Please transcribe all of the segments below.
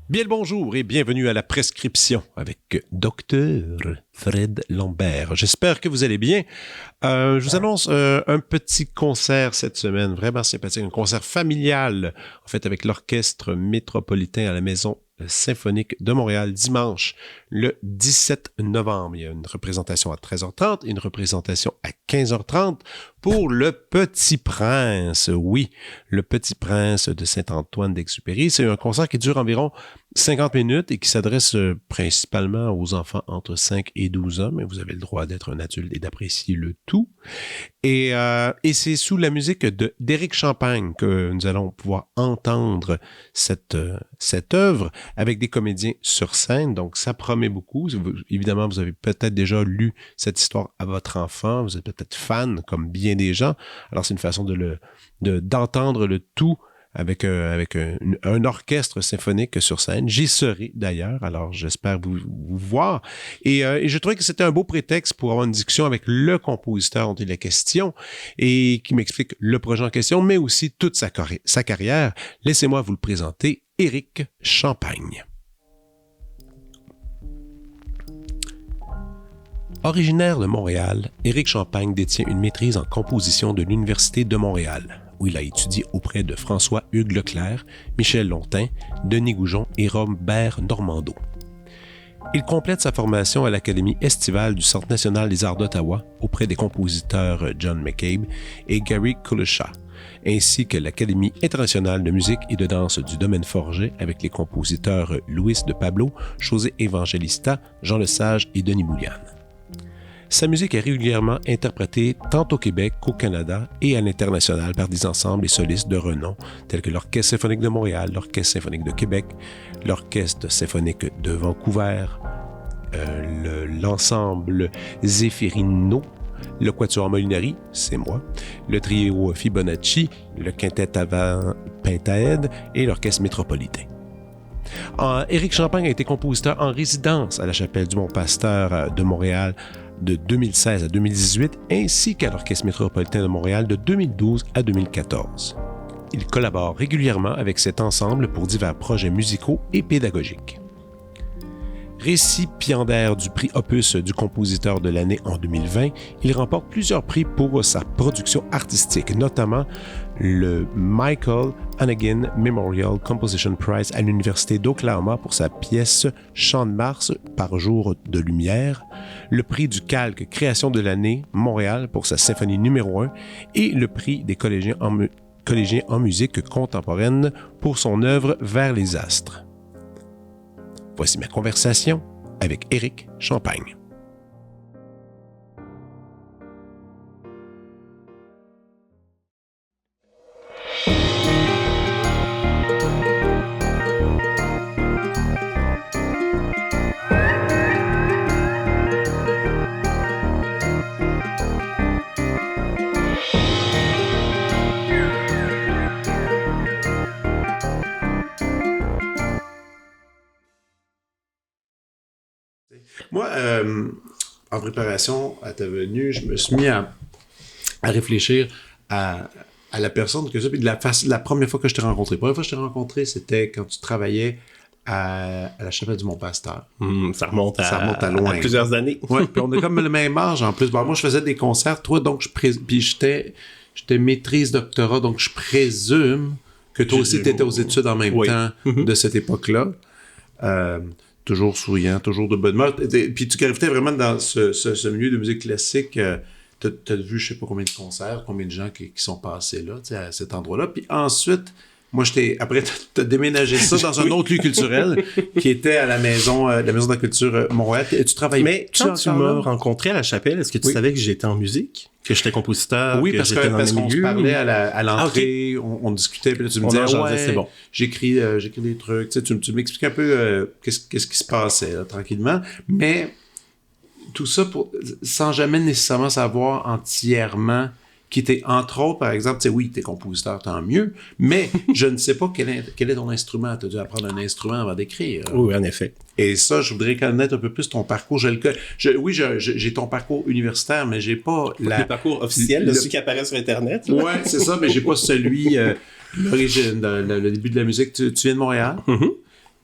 Bien le bonjour et bienvenue à la prescription avec Dr Fred Lambert. J'espère que vous allez bien. Je vous annonce un petit concert cette semaine, vraiment sympathique, un concert familial, en fait, avec l'Orchestre métropolitain à la Maison symphonique de Montréal, dimanche, le 17 novembre. Il y a une représentation à 13h30 et une représentation à 15h30 pour Le Petit Prince. Oui, Le Petit Prince de Saint-Antoine d'Exupéry. C'est un concert qui dure environ 50 minutes et qui s'adresse principalement aux enfants entre 5 et 12 ans, mais vous avez le droit d'être un adulte et d'apprécier le tout. Et c'est sous la musique d'Éric Champagne que nous allons pouvoir entendre cette œuvre avec des comédiens sur scène. Donc, ça promet beaucoup. Évidemment, vous avez peut-être déjà lu cette histoire à votre enfant. Vous êtes peut-être fan, comme bien des gens. Alors, c'est une façon d'entendre le tout avec un orchestre symphonique sur scène. J'y serai d'ailleurs, alors j'espère vous voir. Et je trouvais que c'était un beau prétexte pour avoir une discussion avec le compositeur dont il est question et qui m'explique le projet en question, mais aussi toute sa carrière. Laissez-moi vous le présenter, Éric Champagne. Originaire de Montréal, Éric Champagne détient une maîtrise en composition de l'Université de Montréal, où il a étudié auprès de François-Hugues Leclerc, Michel Lontin, Denis Goujon et Robert Normando. Il complète sa formation à l'Académie estivale du Centre national des arts d'Ottawa auprès des compositeurs John McCabe et Gary Kulisha, ainsi que l'Académie internationale de musique et de danse du Domaine Forget avec les compositeurs Luis de Pablo, José Evangelista, Jean Lesage et Denis Bouliane. Sa musique est régulièrement interprétée tant au Québec qu'au Canada et à l'international par des ensembles et solistes de renom tels que l'Orchestre symphonique de Montréal, l'Orchestre symphonique de Québec, l'Orchestre symphonique de Vancouver, l'ensemble Zeffirino, le Quatuor Molinari, c'est moi, le trio Fibonacci, le quintet avant Pentaed et l'Orchestre métropolitain. Éric Champagne a été compositeur en résidence à la Chapelle du Bon-Pasteur de Montréal de 2016 à 2018, ainsi qu'à l'Orchestre métropolitain de Montréal de 2012 à 2014. Il collabore régulièrement avec cet ensemble pour divers projets musicaux et pédagogiques. Récipiendaire du prix Opus du compositeur de l'année en 2020, il remporte plusieurs prix pour sa production artistique, notamment le Michael Hannigan Memorial Composition Prize à l'Université d'Oklahoma pour sa pièce Chant de Mars par jour de lumière, le prix du Calque Création de l'année Montréal pour sa symphonie numéro 1 et le prix des collégiens en musique contemporaine pour son œuvre Vers les astres. Voici ma conversation avec Éric Champagne. Moi, en préparation à ta venue, je me suis mis à réfléchir à la personne que ça, puis la première fois que je t'ai rencontré. La première fois que je t'ai rencontré, c'était quand tu travaillais à la Chapelle du Mont-Pasteur. Ça remonte à loin. À plusieurs années. Oui, puis on a comme le même âge en plus. Bon, moi, je faisais des concerts, toi, donc puis j'étais maîtrise doctorat, donc je présume que toi aussi, tu étais aux études en même temps de cette époque-là. Toujours souriant, toujours de bonne humeur. Puis tu gravitais vraiment dans ce milieu de musique classique. T'as vu, je sais pas combien de concerts, combien de gens qui sont passés là, à cet endroit-là. Puis ensuite, moi, après, t'as déménagé ça dans un autre lieu culturel qui était à la maison de la culture Montréal. Et tu travaillais. Mais quand tu m'as rencontré à la Chapelle, est-ce que tu savais que j'étais en musique? Que j'étais compositeur? Oui, que parce qu'on se parlait à l'entrée, on discutait, puis là, tu me disais, c'est bon. J'écris des trucs, tu m'expliques un peu qu'est-ce qui se passait, là, tranquillement, mais tout ça sans jamais nécessairement savoir entièrement qui était, entre autres, par exemple, tu sais, oui, t'es compositeur, tant mieux, mais je ne sais pas quel est ton instrument. Tu as dû apprendre un instrument avant d'écrire. Oui, en effet. Et ça, je voudrais connaître un peu plus ton parcours. Oui, j'ai ton parcours universitaire, mais j'ai pas Le parcours officiel, celui qui apparaît sur Internet. Là. Ouais, c'est ça, mais j'ai pas celui, l'origine, le début de la musique. Tu viens de Montréal?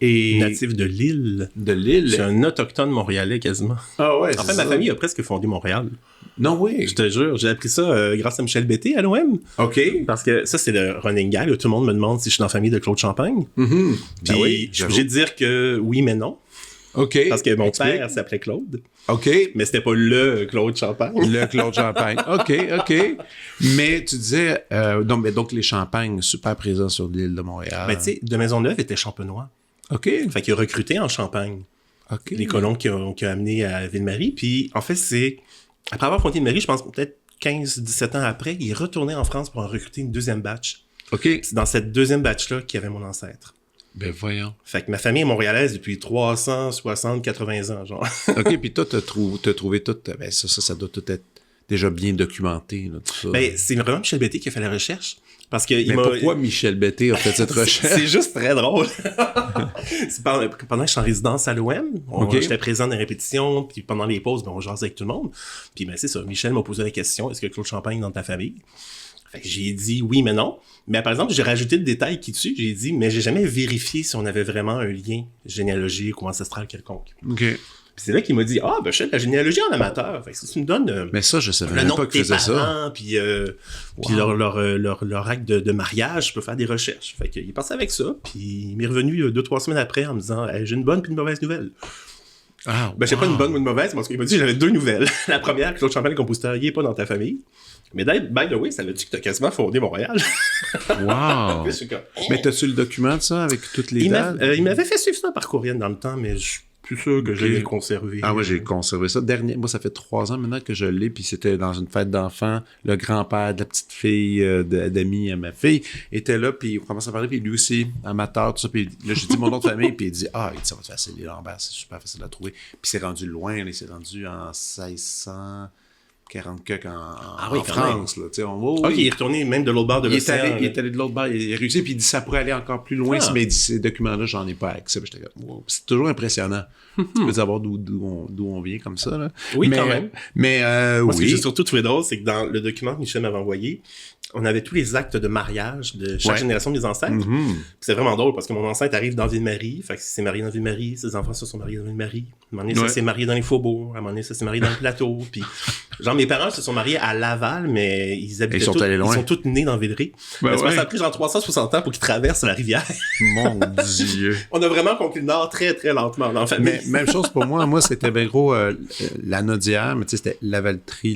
Et Natif de Lille. De Lille. Je suis un autochtone montréalais quasiment. Ah ouais, En fait, ma famille a presque fondé Montréal. Non, oui. Je te jure, j'ai appris ça grâce à Michel Bété à l'OM. OK. Parce que ça, c'est le running gag. Là, tout le monde me demande si je suis dans la famille de Claude Champagne. Mm-hmm. Puis oui, je suis obligé de dire que oui, mais non. OK. Parce que mon père s'appelait Claude. OK. Mais c'était pas le Claude Champagne. Le Claude Champagne. OK. Mais tu disais, mais donc les Champagnes, super présents sur l'île de Montréal. Ben, tu sais, de Maisonneuve était champenois. OK. Fait qu'il a recruté en Champagne. OK. Les colons qui ont amené à Ville-Marie. Puis, en fait, c'est... Après avoir fondé Ville-Marie, je pense peut-être 15-17 ans après, il est retourné en France pour en recruter une deuxième batch. OK. C'est dans cette deuxième batch-là qu'il y avait mon ancêtre. Ben voyons. Fait que ma famille est montréalaise depuis 360-80 ans, genre. OK, puis toi, t'as trouvé tout... Ben ça doit tout être déjà bien documenté, là, tout ça. Ben, c'est vraiment Michel Bété qui a fait la recherche. Parce que Mais pourquoi Michel Bété a fait cette recherche? C'est juste très drôle. Pendant que je suis en résidence à l'OM, j'étais présent dans les répétitions, puis pendant les pauses, on jasait avec tout le monde. Puis ben c'est ça, Michel m'a posé la question, est-ce que Claude Champagne est dans ta famille? Fait que j'ai dit oui, mais non. Mais par exemple, j'ai rajouté le détail qui dessus, j'ai dit, mais j'ai jamais vérifié si on avait vraiment un lien généalogique ou ancestral quelconque. OK. Puis c'est là qu'il m'a dit, ben je fais de la généalogie en amateur. Fait que si tu me donnes mais ça, je savais le même nom pas de qu'il tes faisait parents, ça. puis leur acte de mariage, je peux faire des recherches. Fait qu'il est parti avec ça, puis il m'est revenu 2-3 semaines après en me disant, hey, j'ai une bonne puis une mauvaise nouvelle. Ah, Ben, j'ai pas une bonne ou une mauvaise, parce qu'il m'a dit j'avais 2 nouvelles. La première, Claude Champagne, le compositeur, il est pas dans ta famille. Mais by the way, ça veut dire que t'as quasiment fondé Montréal. Wow! Je suis comme, Mais t'as-tu le document de ça avec toutes les dates? il m'avait fait suivre ça par courriel dans le temps, mais je suis plus sûr que je l'ai conservé. Ah, moi, j'ai conservé ça. Moi, ça fait 3 ans maintenant que je l'ai, puis c'était dans une fête d'enfants. Le grand-père de la petite fille d'amis à ma fille était là, puis on commence à parler, puis lui aussi, amateur, tout ça. Puis là, j'ai dit mon nom de famille, puis il dit, ça va être facile, les Lambert, c'est super facile à trouver. Puis c'est rendu loin, là, c'est rendu en 1640 en France. Là, OK, il est retourné même de l'autre bord de l'océan. Il est allé de l'autre bord, il a réussi, puis il dit ça pourrait aller encore plus loin, mais il dit ces documents-là, j'en ai pas accès. J'étais comme, wow. C'est toujours impressionnant. Tu peux savoir d'où on vient comme ça. Là. Oui, quand même. Mais moi, ce que oui. j'ai surtout trouvé drôle, c'est que dans le document que Michel m'avait envoyé, on avait tous les actes de mariage de chaque génération des ancêtres. C'est vraiment drôle parce que mon ancêtre arrive dans Ville-Marie, fait que s'est marié dans Ville-Marie, ses enfants se sont mariés dans Ville-Marie. À un moment donné, ça s'est marié dans les faubourgs. À un moment donné, ça s'est marié dans le plateau. Puis, genre, mes parents se sont mariés à Laval, mais ils habitaient ils sont tous nés dans Villeray. Ça a pris genre 360 ans pour qu'ils traversent la rivière. Mon Dieu. On a vraiment compris le Nord très, très lentement dans la famille. Mais même chose pour moi. Moi, c'était bien gros la Naudière, mais tu sais, c'était Lavaltrie,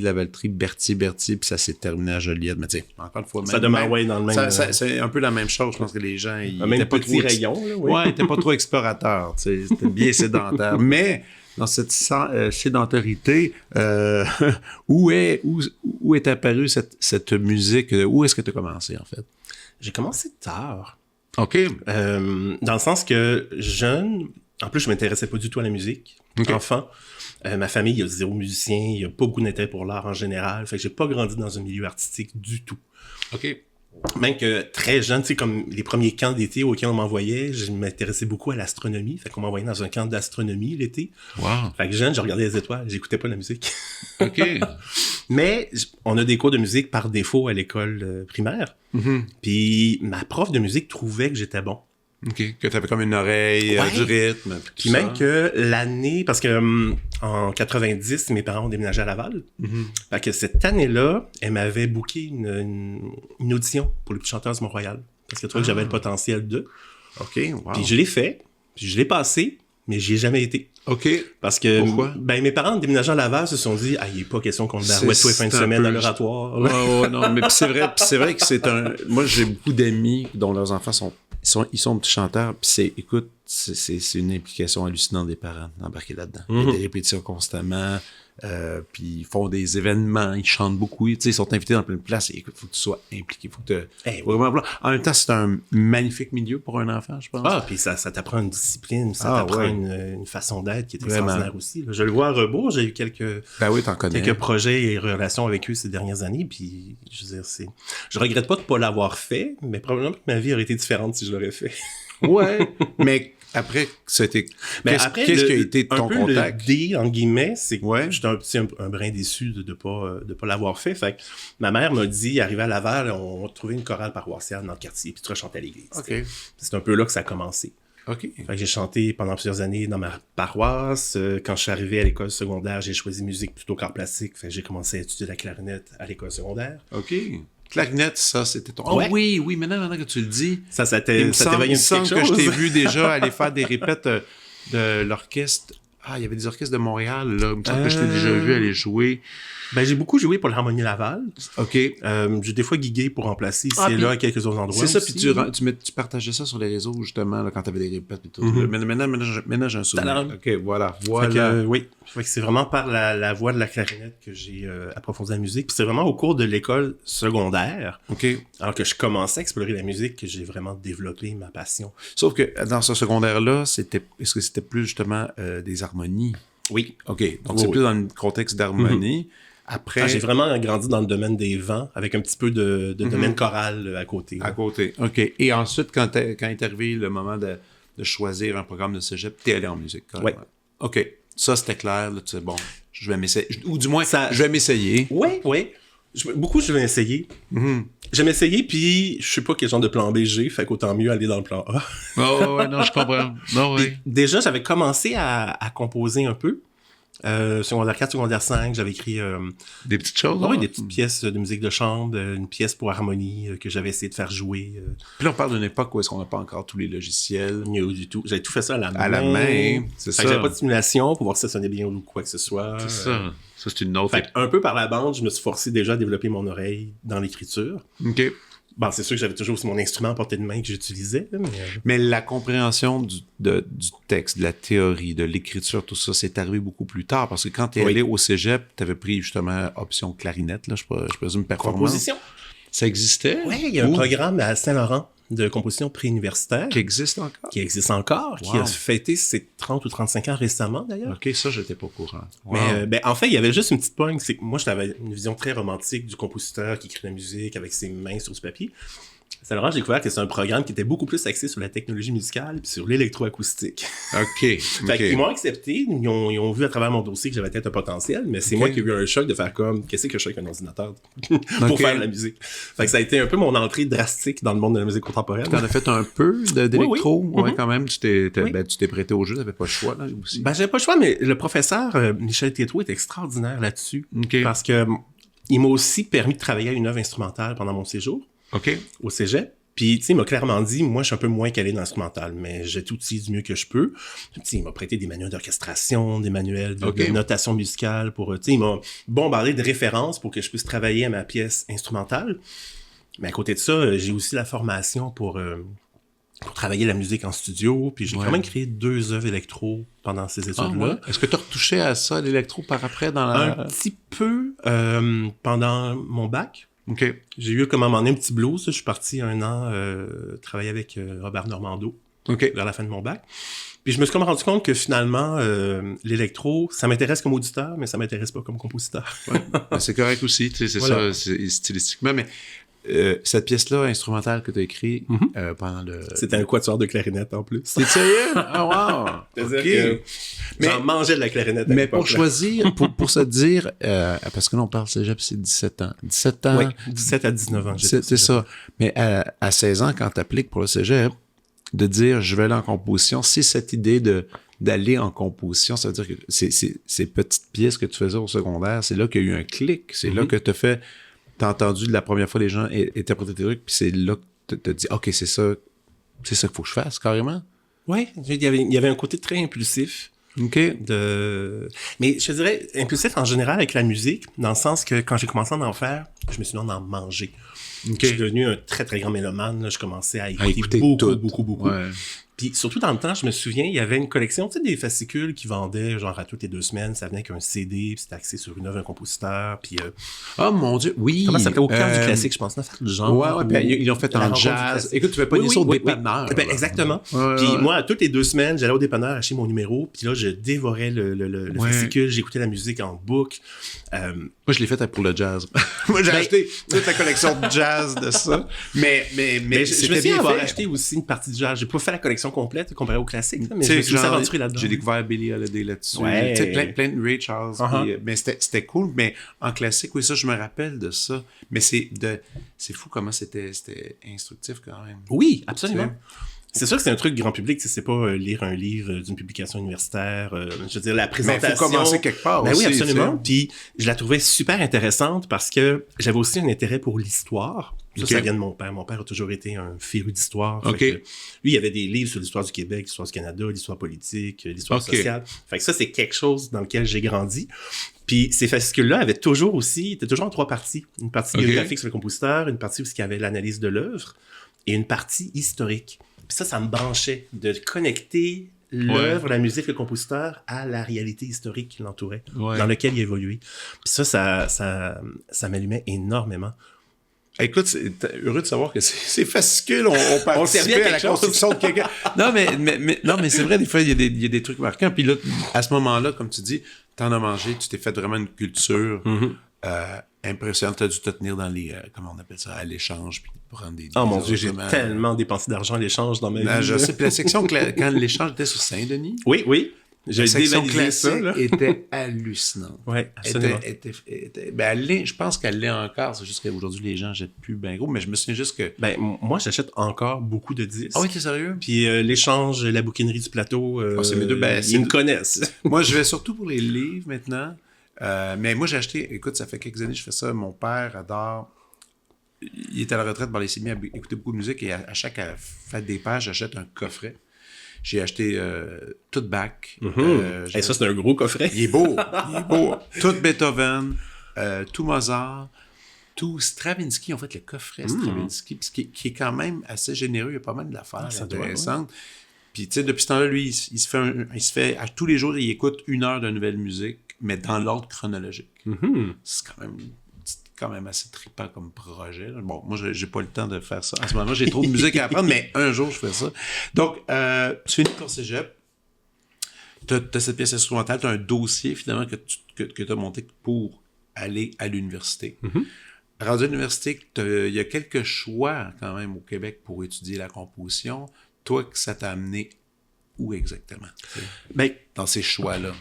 Berthier, puis ça s'est terminé à Joliette. Mais tu sais, encore une fois, ça demeure dans le même... c'est un peu la même chose. Je pense que les gens, ils étaient pas trop... rayon, là, ils étaient pas trop explorateurs, tu sais. C'était bien sédentaire. Mais dans cette sédentarité, où est apparue cette musique? Où est-ce que tu as commencé, en fait? J'ai commencé tard. OK. Dans le sens que jeune, en plus, je m'intéressais pas du tout à la musique. Okay. Enfant, ma famille, il y a 0 musicien, il y a pas beaucoup d'intérêt pour l'art en général. Fait que j'ai pas grandi dans un milieu artistique du tout. OK. Même que très jeune, tu sais, comme les premiers camps d'été auxquels on m'envoyait, je m'intéressais beaucoup à l'astronomie. Fait qu'on m'envoyait dans un camp d'astronomie l'été. Wow. Fait que jeune, je regardais les étoiles, j'écoutais pas la musique. OK. Mais on a des cours de musique par défaut à l'école primaire. Puis ma prof de musique trouvait que j'étais bon. OK. Que t'avais comme une oreille du rythme. Puis même que l'année, parce que en 90, mes parents ont déménagé à Laval. Fait que cette année-là, elle m'avait booké une audition pour le petit chanteur du Mont-Royal. Parce qu'elle trouvait que j'avais le potentiel de. OK, wow. Puis je l'ai fait, puis je l'ai passé, mais j'y ai jamais été. OK. Parce que pourquoi? Mes parents, en déménageant à Laval, se sont dit, il n'est pas question qu'on le barouette tous les fins de semaine à l'oratoire. Non, mais c'est vrai que c'est un... Moi, j'ai beaucoup d'amis dont leurs enfants ils sont petits chanteurs, puis c'est une implication hallucinante des parents d'embarquer là-dedans. Il y a des répétitions constamment. Puis ils font des événements, ils chantent beaucoup, tu sais, ils sont invités dans plein de places. Et écoute, faut que tu sois impliqué, faut que faut vraiment... En même temps, c'est un magnifique milieu pour un enfant, je pense. Ah, puis ça t'apprend une discipline, ça t'apprend une façon d'être qui est extraordinaire aussi. Là. Je le vois à rebours, j'ai eu quelques projets et relations avec eux ces dernières années, puis je veux dire, je regrette pas de pas l'avoir fait, mais probablement que ma vie aurait été différente si je l'aurais fait. Ouais, mais après, c'était... Qu'est-ce qui a été ton contact? Le dé, en guillemets, c'est que j'étais un brin déçu de pas l'avoir fait. Fait que ma mère m'a dit, arrivé à Laval, on trouvait une chorale paroissiale dans le quartier, puis tu vas chanter à l'église. Okay. C'est un peu là que ça a commencé. Okay. Fait que j'ai chanté pendant plusieurs années dans ma paroisse. Quand je suis arrivé à l'école secondaire, j'ai choisi musique plutôt qu'art plastique. Fait que j'ai commencé à étudier la clarinette à l'école secondaire. OK. Clarinette, ça, c'était ton... Ouais. Oh oui, maintenant que tu le dis. Ça t'éveille quelque chose. Que je t'ai vu déjà aller faire des répètes de l'orchestre. Ah, il y avait des orchestres de Montréal, là. Il me semble que je t'ai déjà vu aller jouer. Ben, j'ai beaucoup joué pour l'Harmonie Laval. OK. J'ai des fois gigué pour remplacer ici et là à quelques autres endroits. C'est ça, puis tu partageais ça sur les réseaux, justement, là, quand tu avais des répètes et tout. Maintenant, j'ai un souvenir. OK, voilà. Oui. Fait que c'est vraiment par la voix de la clarinette que j'ai approfondi la musique. Puis c'est vraiment au cours de l'école secondaire, alors que je commençais à explorer la musique, que j'ai vraiment développé ma passion. Sauf que dans ce secondaire-là, est-ce que c'était plus justement des harmonies? Oui. OK. Donc c'est plus dans le contexte d'harmonie. Après... j'ai vraiment grandi dans le domaine des vents, avec un petit peu de domaine choral à côté. À côté, OK. Et ensuite, quand est arrivé le moment de choisir un programme de cégep, t'es allé en musique, carrément. Oui. OK. Ça, c'était clair. Là, tu sais, bon, je vais m'essayer. Ou du moins, je vais m'essayer. Oui. Je vais essayer. Je vais m'essayer, puis je sais pas quel genre de plan B j'ai, fait qu'autant mieux aller dans le plan A. Oh, ouais, non, je comprends. Non, oui. Déjà, j'avais commencé à composer un peu. Secondaire 4, secondaire 5, j'avais écrit... des petites choses? Oui, des petites pièces de musique de chambre, une pièce pour harmonie que j'avais essayé de faire jouer. Puis là, on parle d'une époque où est-ce qu'on n'a pas encore tous les logiciels. Non, du tout. J'avais tout fait ça à la main. À la main, c'est ça. J'avais pas de simulation pour voir si ça sonnait bien ou quoi que ce soit. C'est ça. Ça, c'est une autre... Fait un peu par la bande, je me suis forcé déjà à développer mon oreille dans l'écriture. OK. Bon, c'est sûr que j'avais toujours aussi mon instrument à portée de main que j'utilisais. Mais la compréhension du texte, de la théorie, de l'écriture, tout ça, c'est arrivé beaucoup plus tard. Parce que quand tu es allé au cégep, tu avais pris justement option clarinette, là, je présume performance. Composition. Ça existait? Oui, il y a un programme à Saint-Laurent de composition préuniversitaire. Qui existe encore? Qui existe encore, qui a fêté ses 30 ou 35 ans récemment, d'ailleurs. OK, ça, j'étais pas au courant. Wow. Mais en fait, il y avait juste une petite pointe, c'est que moi, j'avais une vision très romantique du compositeur qui écrit la musique avec ses mains sur du papier. Saint-Laurent, j'ai découvert que c'est un programme qui était beaucoup plus axé sur la technologie musicale et sur l'électroacoustique. OK. Fait qu'ils m'ont accepté, ils ont vu à travers mon dossier que j'avais peut-être un potentiel, mais c'est moi qui ai eu un choc de faire comme, qu'est-ce que je fais avec un ordinateur pour faire de la musique. Fait que ça a été un peu mon entrée drastique dans le monde de la musique contemporaine. T'en as fait un peu d'électro? Oui. Ouais, quand même. Tu t'es prêté au jeu, t'avais pas le choix, là, aussi. Ben, j'avais pas le choix, mais le professeur, Michel Tétoué, est extraordinaire là-dessus. Parce que il m'a aussi permis de travailler à une œuvre instrumentale pendant mon séjour. OK. Au cégep. Puis, tu sais, il m'a clairement dit, moi, je suis un peu moins calé dans l'instrumental, mais j'ai tout du mieux que je peux. Tu sais, il m'a prêté des manuels d'orchestration, des manuels de notation musicale pour, tu sais, il m'a bombardé de références pour que je puisse travailler à ma pièce instrumentale. Mais à côté de ça, j'ai aussi la formation pour travailler la musique en studio. Puis j'ai quand même créé 2 œuvres électro pendant ces études-là. Est-ce que tu as retouché à ça, l'électro, par après, dans la... Un petit peu pendant mon bac. OK. J'ai eu, comme à un moment donné, un petit blues. Je suis parti 1 an travailler avec Robert Normando vers la fin de mon bac. Puis je me suis comme rendu compte que finalement, l'électro, ça m'intéresse comme auditeur, mais ça m'intéresse pas comme compositeur. Ben, c'est correct aussi, tu sais, c'est ça, c'est stylistiquement, mais cette pièce-là, instrumentale que tu as écrite pendant le... C'était un quatuor de clarinette en plus. T'es sérieux? Ah, wow! C'est-à-dire que j'en mangeais de la clarinette. Mais pour choisir, pour se dire, parce que là, on parle cégep, c'est 17 ans. 17 ans. Oui, 17 à 19 ans. C'est ça. Mais à 16 ans, quand tu appliques pour le cégep, de dire, je vais aller en composition, c'est cette idée d'aller en composition, ça veut dire que ces petites pièces que tu faisais au secondaire, c'est là qu'il y a eu un clic, c'est là que t'as entendu la première fois les gens interpréter tes trucs, puis c'est là que t'as dit, OK, c'est ça qu'il faut que je fasse, carrément. Oui, il y avait un côté très impulsif. OK. Mais je dirais impulsif en général avec la musique, dans le sens que quand j'ai commencé à en faire, je me suis mis à en manger. Je suis devenu un très, très grand mélomane. Là. Je commençais à écouter beaucoup. Ouais. Puis surtout dans le temps, je me souviens, il y avait une collection, tu sais, des fascicules qui vendaient genre à toutes les 2 semaines. Ça venait avec un CD, puis c'était axé sur une œuvre d'un compositeur. Puis Oh mon Dieu, oui. comment ça s'appelait? Au cœur du classique, je pense. Une affaire du genre. Ouais, puis ils ont fait en jazz. Écoute, tu fais pas ça au dépanneur. Ben, exactement. Puis moi, toutes les 2 semaines, j'allais au dépanneur acheter mon numéro, puis là, je dévorais le fascicule, j'écoutais la musique en boucle. Moi, je l'ai fait pour le jazz. Moi, j'ai acheté toute la collection de jazz de ça. Mais je me souviens avoir acheté aussi une partie de jazz. J'ai pas fait la collection complète comparé au classique, mais je me suis aventuré là-dedans. J'ai découvert Billie Holiday là-dessus. Ouais. Tu sais, plein de Ray Charles. Mais c'était cool. Mais en classique, oui, ça, je me rappelle de ça. Mais c'est fou comment c'était instructif quand même. Oui, absolument. C'est sûr que c'est un truc grand public, c'est pas lire un livre d'une publication universitaire, je veux dire, la présentation... Mais il faut commencer quelque part aussi. Oui, absolument. Puis je la trouvais super intéressante parce que j'avais aussi un intérêt pour l'histoire. Ça vient de mon père. Mon père a toujours été un féru d'histoire. Lui, il y avait des livres sur l'histoire du Québec, l'histoire du Canada, l'histoire politique, l'histoire sociale. Fait que ça, c'est quelque chose dans lequel j'ai grandi. Puis ces fascicules-là étaient toujours en 3 parties. Une partie biographique sur le compositeur, une partie où il y avait l'analyse de l'œuvre, et une partie historique. Puis ça me branchait de connecter l'œuvre, la musique, le compositeur à la réalité historique qui l'entourait, dans laquelle il évoluait. Puis ça m'allumait énormément. Écoute, c'est heureux de savoir que ces fascicules ont participé à la construction de quelqu'un. Non, mais c'est vrai, des fois, il y a des trucs marquants. Puis là, à ce moment-là, comme tu dis, t'en as mangé, tu t'es fait vraiment une culture impressionnante. T'as dû te tenir dans les, comment on appelle ça, à l'échange, puis prendre des... Oh mon Dieu, j'ai tellement dépensé d'argent à l'échange dans ma vie. Je sais, puis la section, quand l'échange était sur Saint-Denis... Oui. La section classique était hallucinante. Oui, absolument. Je pense qu'elle l'est encore. C'est juste qu'aujourd'hui, les gens jettent plus bien gros. Mais je me souviens juste que... moi, j'achète encore beaucoup de disques. Ah oui, t'es sérieux? Puis l'échange, la bouquinerie du plateau, c'est mes deux. Ils me connaissent. Moi, je vais surtout pour les livres maintenant. Mais moi, j'ai acheté... Écoute, ça fait quelques années que je fais ça. Mon père adore... Il est à la retraite, il s'est mis à écouter beaucoup de musique. Et à chaque fête des pages, j'achète un coffret. J'ai acheté tout Bach. Et ça, c'est un gros coffret. Il est beau. Tout Beethoven, tout Mozart, tout Stravinsky. En fait, le coffret Stravinsky, qui est quand même assez généreux. Il y a pas mal d'affaires intéressantes. Puis, tu sais, depuis ce temps-là, lui, il se fait à tous les jours, il écoute 1 heure de nouvelle musique, mais dans l'ordre chronologique. C'est quand même assez trippant comme projet. Bon, moi, j'ai pas le temps de faire ça. En ce moment, j'ai trop de musique à apprendre, mais un jour, je fais ça. Donc, tu finis ton cégep, tu as cette pièce instrumentale, tu as un dossier, finalement, que tu as monté pour aller à l'université. Rendu à l'université, il y a quelques choix, quand même, au Québec pour étudier la composition. Toi, ça t'a amené où exactement? Dans ces choix-là.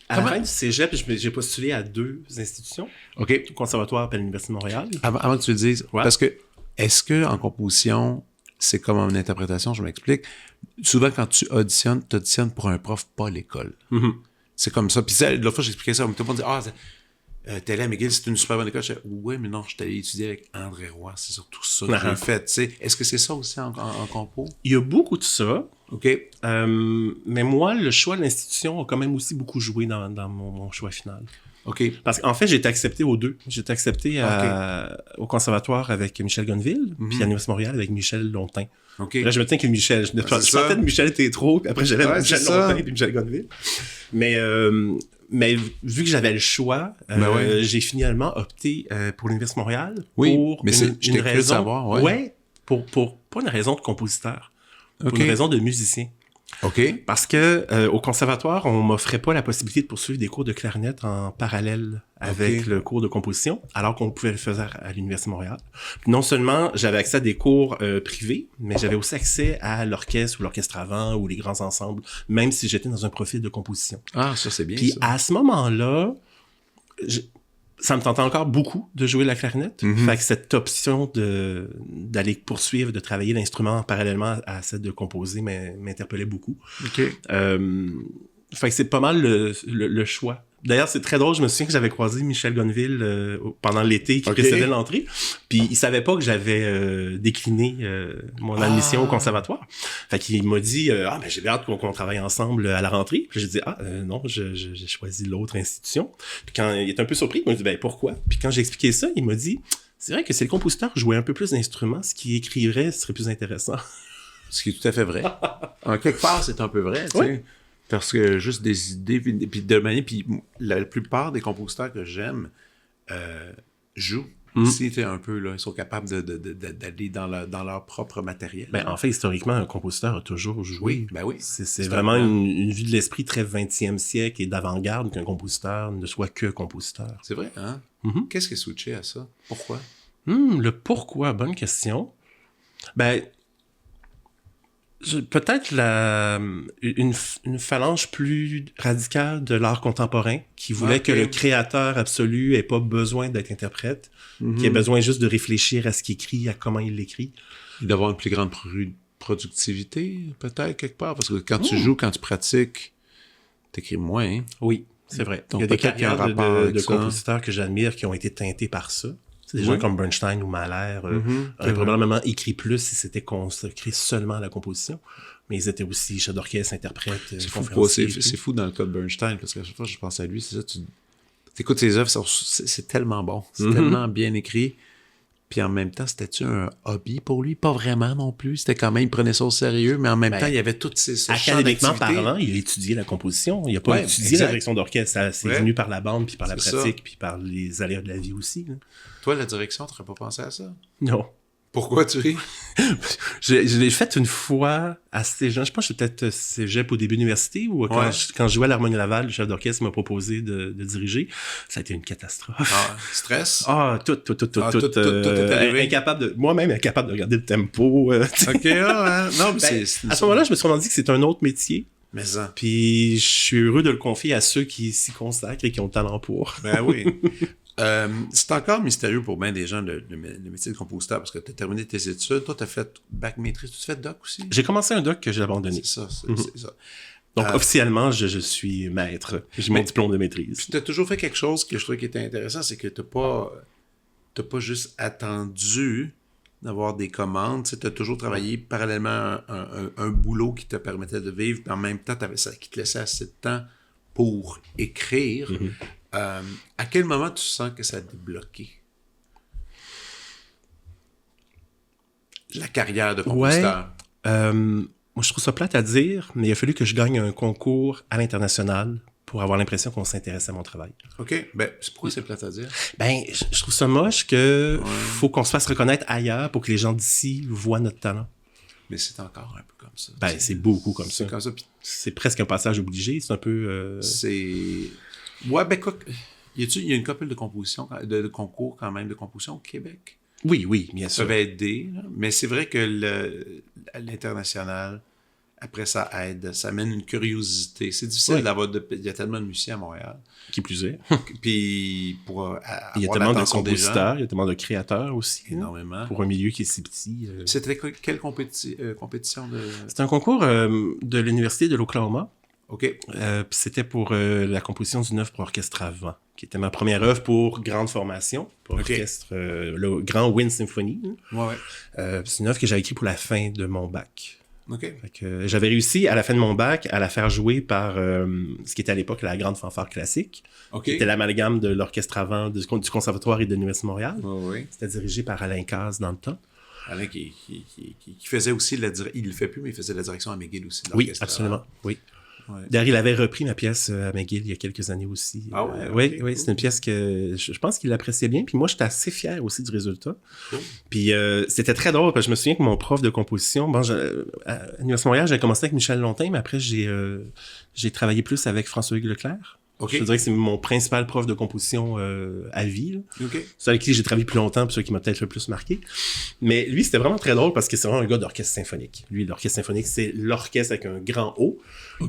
À la fin du cégep, j'ai postulé à 2 institutions. OK. Au Conservatoire et à l'Université de Montréal. Avant que tu le dises, parce que est-ce que en composition, c'est comme en interprétation, je m'explique, souvent quand tu auditionnes pour un prof, pas l'école. C'est comme ça. Puis l'autre fois, j'expliquais ça, tout le monde dit t'es allé à McGill, c'est une super bonne école. Je disais, oui, mais non, je suis allé étudier avec André Roy. C'est surtout ça que j'ai fait. T'sais. Est-ce que c'est ça aussi en compo? Il y a beaucoup de ça. OK. Mais moi, le choix de l'institution a quand même aussi beaucoup joué dans mon choix final. OK. Parce qu'en fait, j'ai été accepté aux 2. J'ai été accepté au Conservatoire avec Michel Gonneville, puis à l'Université de Montréal avec Michel Lontin. Okay. Là, je me tiens que Michel. Je partais de Michel Tétrault, puis après j'allais Michel Lontin et Michel Gonneville. Mais vu que j'avais le choix, j'ai finalement opté pour l'Université de Montréal pour une raison. Pour une raison de compositeur. Pour une raison de musicien. OK. Parce que au conservatoire, on m'offrait pas la possibilité de poursuivre des cours de clarinette en parallèle avec le cours de composition, alors qu'on pouvait le faire à l'Université de Montréal. Puis non seulement j'avais accès à des cours privés, mais j'avais aussi accès à l'orchestre ou l'orchestre avant ou les grands ensembles, même si j'étais dans un profil de composition. Ah, ça c'est bien. Puis à ce moment-là, ça me tentait encore beaucoup de jouer la clarinette. Fait que cette option d'aller poursuivre, de travailler l'instrument parallèlement à celle de composer m'interpellait beaucoup. OK. Fait que c'est pas mal le choix. D'ailleurs, c'est très drôle, je me souviens que j'avais croisé Michel Gonneville pendant l'été qui précédait l'entrée, puis il savait pas que j'avais décliné mon admission au conservatoire. Fait qu'il m'a dit mais j'ai hâte qu'on travaille ensemble à la rentrée. Puis j'ai dit non, j'ai choisi l'autre institution. Puis quand il était un peu surpris, il m'a dit pourquoi? Puis quand j'ai expliqué ça, il m'a dit c'est vrai que si le compositeur jouait un peu plus d'instruments, ce qu'il écrirait serait plus intéressant. Ce qui est tout à fait vrai. En quelque part, c'est un peu vrai, tu sais. Parce que juste des idées, puis de manière, puis la plupart des compositeurs que j'aime jouent. C'était un peu, là, ils sont capables d'aller dans leur propre matériel. Ben, en fait, historiquement, un compositeur a toujours joué. Oui, ben oui. C'est vraiment une vue de l'esprit très 20e siècle et d'avant-garde qu'un compositeur ne soit que compositeur. C'est vrai, hein? Qu'est-ce qui est switché à ça? Pourquoi? Le pourquoi, bonne question. Ben, peut-être une phalange plus radicale de l'art contemporain qui voulait que le créateur absolu ait pas besoin d'être interprète, qui ait besoin juste de réfléchir à ce qu'il écrit, à comment il l'écrit. D'avoir une plus grande productivité, peut-être, quelque part. Parce que quand tu joues, quand tu pratiques, t'écris moins. Hein? Oui, c'est vrai. Donc, il y a des carrières de compositeurs que j'admire qui ont été teintés par ça. C'est des gens comme Bernstein ou Mahler auraient probablement écrit plus si c'était consacré seulement à la composition. Mais ils étaient aussi chefs d'orchestre, interprètes, conférenciers. C'est fou dans le cas de Bernstein, parce qu'à chaque fois que je pense à lui, c'est ça, tu écoutes ses œuvres, c'est tellement bon, c'est tellement bien écrit. Puis en même temps, c'était-tu un hobby pour lui? Pas vraiment non plus. C'était quand même, il prenait ça au sérieux, mais en même temps, il y avait toutes ces académiquement parlant, il étudiait la composition. Il n'a pas étudié la direction d'orchestre. C'est venu par la bande, puis par la pratique, puis par les aléas de la vie aussi. Là. Toi, la direction, tu n'aurais pas pensé à ça? Non. Pourquoi tu ris? Je l'ai fait une fois assez jeune. Je pense que j'étais peut-être cégep au début de l'université ou quand je jouais à l'Harmonie Laval, le chef d'orchestre m'a proposé de diriger. Ça a été une catastrophe. Stress? Tout est arrivé. Moi-même incapable de regarder le tempo. OK, non, mais à ce moment-là, je me suis rendu que c'est un autre métier. Mais ça. Puis je suis heureux de le confier à ceux qui s'y consacrent et qui ont le talent pour. Ben oui. C'est encore mystérieux pour bien des gens le métier de compositeur parce que tu as terminé tes études. Toi, tu as fait bac maîtrise. Tu fais doc aussi? J'ai commencé un doc que j'ai abandonné. C'est ça. Donc, officiellement, je suis maître. J'ai mon diplôme de maîtrise. Puis tu as toujours fait quelque chose que je trouvais qui était intéressant, c'est que tu n'as pas juste attendu d'avoir des commandes. Tu as toujours travaillé parallèlement à un boulot qui te permettait de vivre, puis en même temps, qui te laissait assez de temps pour écrire. À quel moment tu sens que ça a débloqué? La carrière de compositeur. Moi, je trouve ça plate à dire, mais il a fallu que je gagne un concours à l'international pour avoir l'impression qu'on s'intéresse à mon travail. OK. Ben, pourquoi c'est plate à dire? Ben, je trouve ça moche que faut qu'on se fasse reconnaître ailleurs pour que les gens d'ici voient notre talent. Mais c'est encore un peu comme ça. Ben, c'est beaucoup comme ça. C'est comme ça. C'est presque un passage obligé. C'est un peu... Ouais, ben quoi... Il y a une couple de concours quand même de composition au Québec. Oui, bien sûr. Ça va aider, là. Mais c'est vrai que l'international, après ça aide, ça amène une curiosité. C'est difficile d'avoir... Il y a tellement de musiciens à Montréal. Qui plus est. Puis il y a tellement de compositeurs, il y a tellement de créateurs aussi. Énormément. Pour un milieu qui est si petit. C'était quelle compétition de... C'était un concours de l'Université de l'Oklahoma. OK. C'était pour la composition d'une œuvre pour orchestre à vent, qui était ma première œuvre pour grande formation, pour orchestre, le Grand Wind Symphony. C'est une œuvre que j'avais écrite pour la fin de mon bac. OK. J'avais réussi, à la fin de mon bac, à la faire jouer par ce qui était à l'époque la Grande Fanfare Classique, qui était l'amalgame de l'orchestre à vent du Conservatoire et de l'Université de Montréal. C'était dirigé par Alain Cazes dans le temps. Alain qui faisait aussi il le fait plus, mais il faisait la direction à McGill aussi. Oui, absolument. Oui. D'ailleurs, il avait repris ma pièce à McGill il y a quelques années aussi. Oui, c'est une pièce que je pense qu'il appréciait bien. Puis moi, j'étais assez fier aussi du résultat. Puis c'était très drôle parce que je me souviens que mon prof de composition, à l'Université de Montréal, j'avais commencé avec Michel Lontin, mais après, j'ai travaillé plus avec François-Hugues Leclerc. Je dirais que c'est mon principal prof de composition à vie. C'est avec qui j'ai travaillé plus longtemps, puis celui qui m'a peut-être le plus marqué. Mais lui, c'était vraiment très drôle parce que c'est vraiment un gars d'orchestre symphonique. Lui, l'orchestre symphonique, c'est l'orchestre avec un grand O.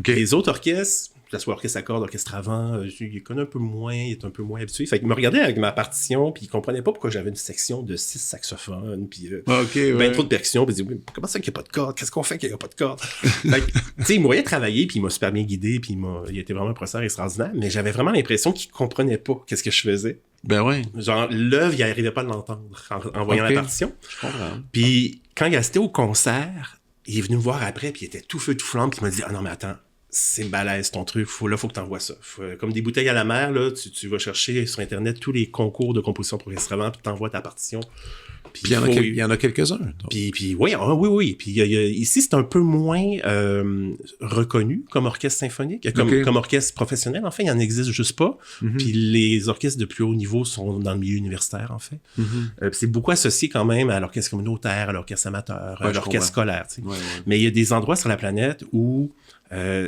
Les autres orchestres, que ce soit orchestre à cordes, orchestre à vent, il connaît un peu moins, il est un peu moins habitué. Fait qu'il me regardait avec ma partition, puis il comprenait pas pourquoi j'avais une section de 6 saxophones, puis trop de percussions, puis il disait comment ça qu'il n'y a pas de cordes? Qu'est-ce qu'on fait qu'il n'y a pas de cordes? Fait que, tu sais, il me voyait travailler, puis il m'a super bien guidé, puis il était vraiment un professeur extraordinaire, mais j'avais vraiment l'impression qu'il comprenait pas qu'est-ce que je faisais. Ben ouais. Genre, l'œuvre, il n'arrivait pas à l'entendre en voyant la partition. Je comprends. Puis quand il assistait au concert, il est venu me voir après, puis il était tout feu, tout flamme, puis il m'a dit « Ah non, mais attends, c'est balèze ton truc, faut que t'envoies ça. Comme des bouteilles à la mer, là, tu vas chercher sur Internet tous les concours de composition pour instruments, puis t'envoies ta partition. Puis il y en a quelques-uns. Puis oui. Puis ici, c'est un peu moins reconnu comme orchestre symphonique, comme orchestre professionnel. En fait, il en existe juste pas. Puis les orchestres de plus haut niveau sont dans le milieu universitaire, en fait. C'est beaucoup associé quand même à l'orchestre communautaire, à l'orchestre amateur, à l'orchestre scolaire. Tu sais. Mais il y a des endroits sur la planète où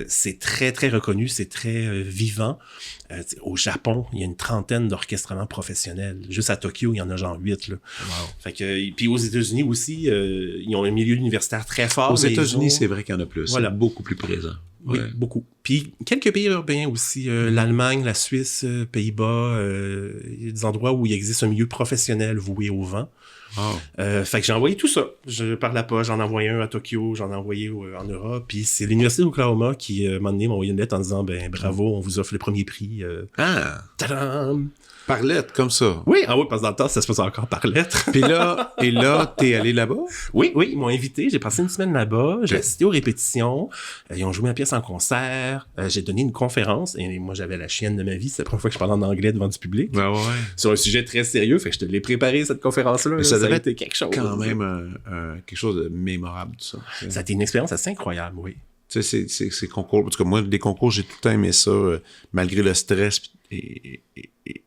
c'est très, très reconnu, c'est très vivant. Au Japon, il y a une trentaine d'orchestrements professionnels. Juste à Tokyo, il y en a genre 8. Là. Wow. Fait que, puis aux États-Unis aussi, ils ont un milieu universitaire très fort. Aux États-Unis, c'est vrai qu'il y en a plus. Voilà. C'est beaucoup plus présent. Oui, beaucoup. Puis quelques pays européens aussi, l'Allemagne, la Suisse, Pays-Bas, il y a des endroits où il existe un milieu professionnel voué au vent. Oh. Fait que j'ai envoyé tout ça. Par la poste, j'en ai envoyé un à Tokyo, j'en ai envoyé en Europe. Puis c'est l'Université d'Oklahoma qui m'a envoyé une lettre en disant bravo, on vous offre le premier prix. Tadam! Par lettre, comme ça. Oui, parce que dans le temps, ça se faisait encore par lettre. Et là, t'es allé là-bas? Oui, ils m'ont invité. J'ai passé une semaine là-bas. J'ai assisté aux répétitions. Ils ont joué ma pièce en concert. J'ai donné une conférence. Et moi, j'avais la chienne de ma vie. C'est la première fois que je parlais en anglais devant du public. Ouais. Sur un sujet très sérieux. Fait que je te l'ai préparé, cette conférence-là. Mais ça devait été quelque chose. Quand même quelque chose de mémorable, tout ça. Ça a été une expérience assez incroyable, oui. Tu sais, ces concours. Parce que moi, les concours, j'ai tout le temps aimé ça, malgré le stress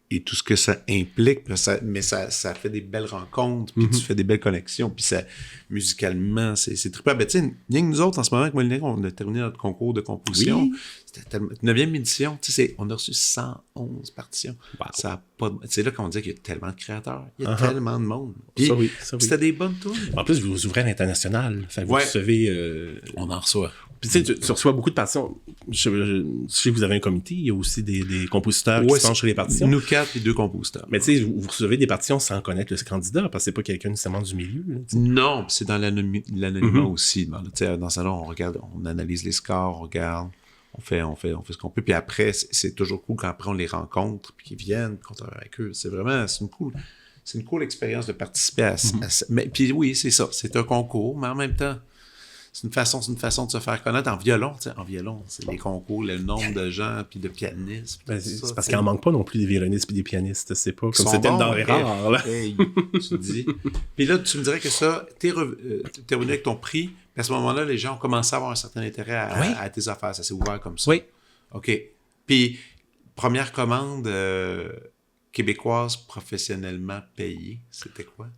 et tout ce que ça implique. Mais ça fait des belles rencontres, puis tu fais des belles connexions, puis ça, musicalement, c'est trippant. Ben, tu sais, rien que nous autres, en ce moment, avec Moline, on a terminé notre concours de composition. Oui. C'était tellement... 9e édition, tu sais, on a reçu 111 partitions. Wow. Ça a pas de... C'est là qu'on dit qu'il y a tellement de créateurs, il y a tellement de monde. Ça oui. C'était des bonnes tunes. En plus, vous ouvrez à l'international. Fait que vous recevez... On en reçoit. Puis tu sais, tu reçois beaucoup de partitions. Je sais que vous avez un comité, il y a aussi des compositeurs qui se penchent sur les partitions. Nous 4 et 2 compositeurs. Mais tu sais, vous recevez des partitions sans connaître le candidat, parce que c'est pas quelqu'un nécessairement du milieu. Là, non, c'est dans l'anonymat aussi. Dans le salon, on regarde, on analyse les scores, on regarde, on fait ce qu'on peut. Puis après, c'est toujours cool quand après on les rencontre, puis qu'ils viennent, qu'on travaille avec eux. C'est une cool expérience de participer à ça. Mais puis oui, c'est ça. C'est un concours, mais en même temps, c'est une façon de se faire connaître en violon. Tu sais, en violon, c'est les concours, le nombre de gens, puis de pianistes. C'est parce qu'il n'en manque pas non plus des violonistes et des pianistes. C'est pas comme c'était une denrée rare. Là. Hey, tu dis. Puis là, tu me dirais que ça, t'es revenu avec ton prix, puis à ce moment-là, les gens ont commencé à avoir un certain intérêt à tes affaires. Ça s'est ouvert comme ça. Oui. OK. Puis, première commande québécoise professionnellement payée, c'était quoi?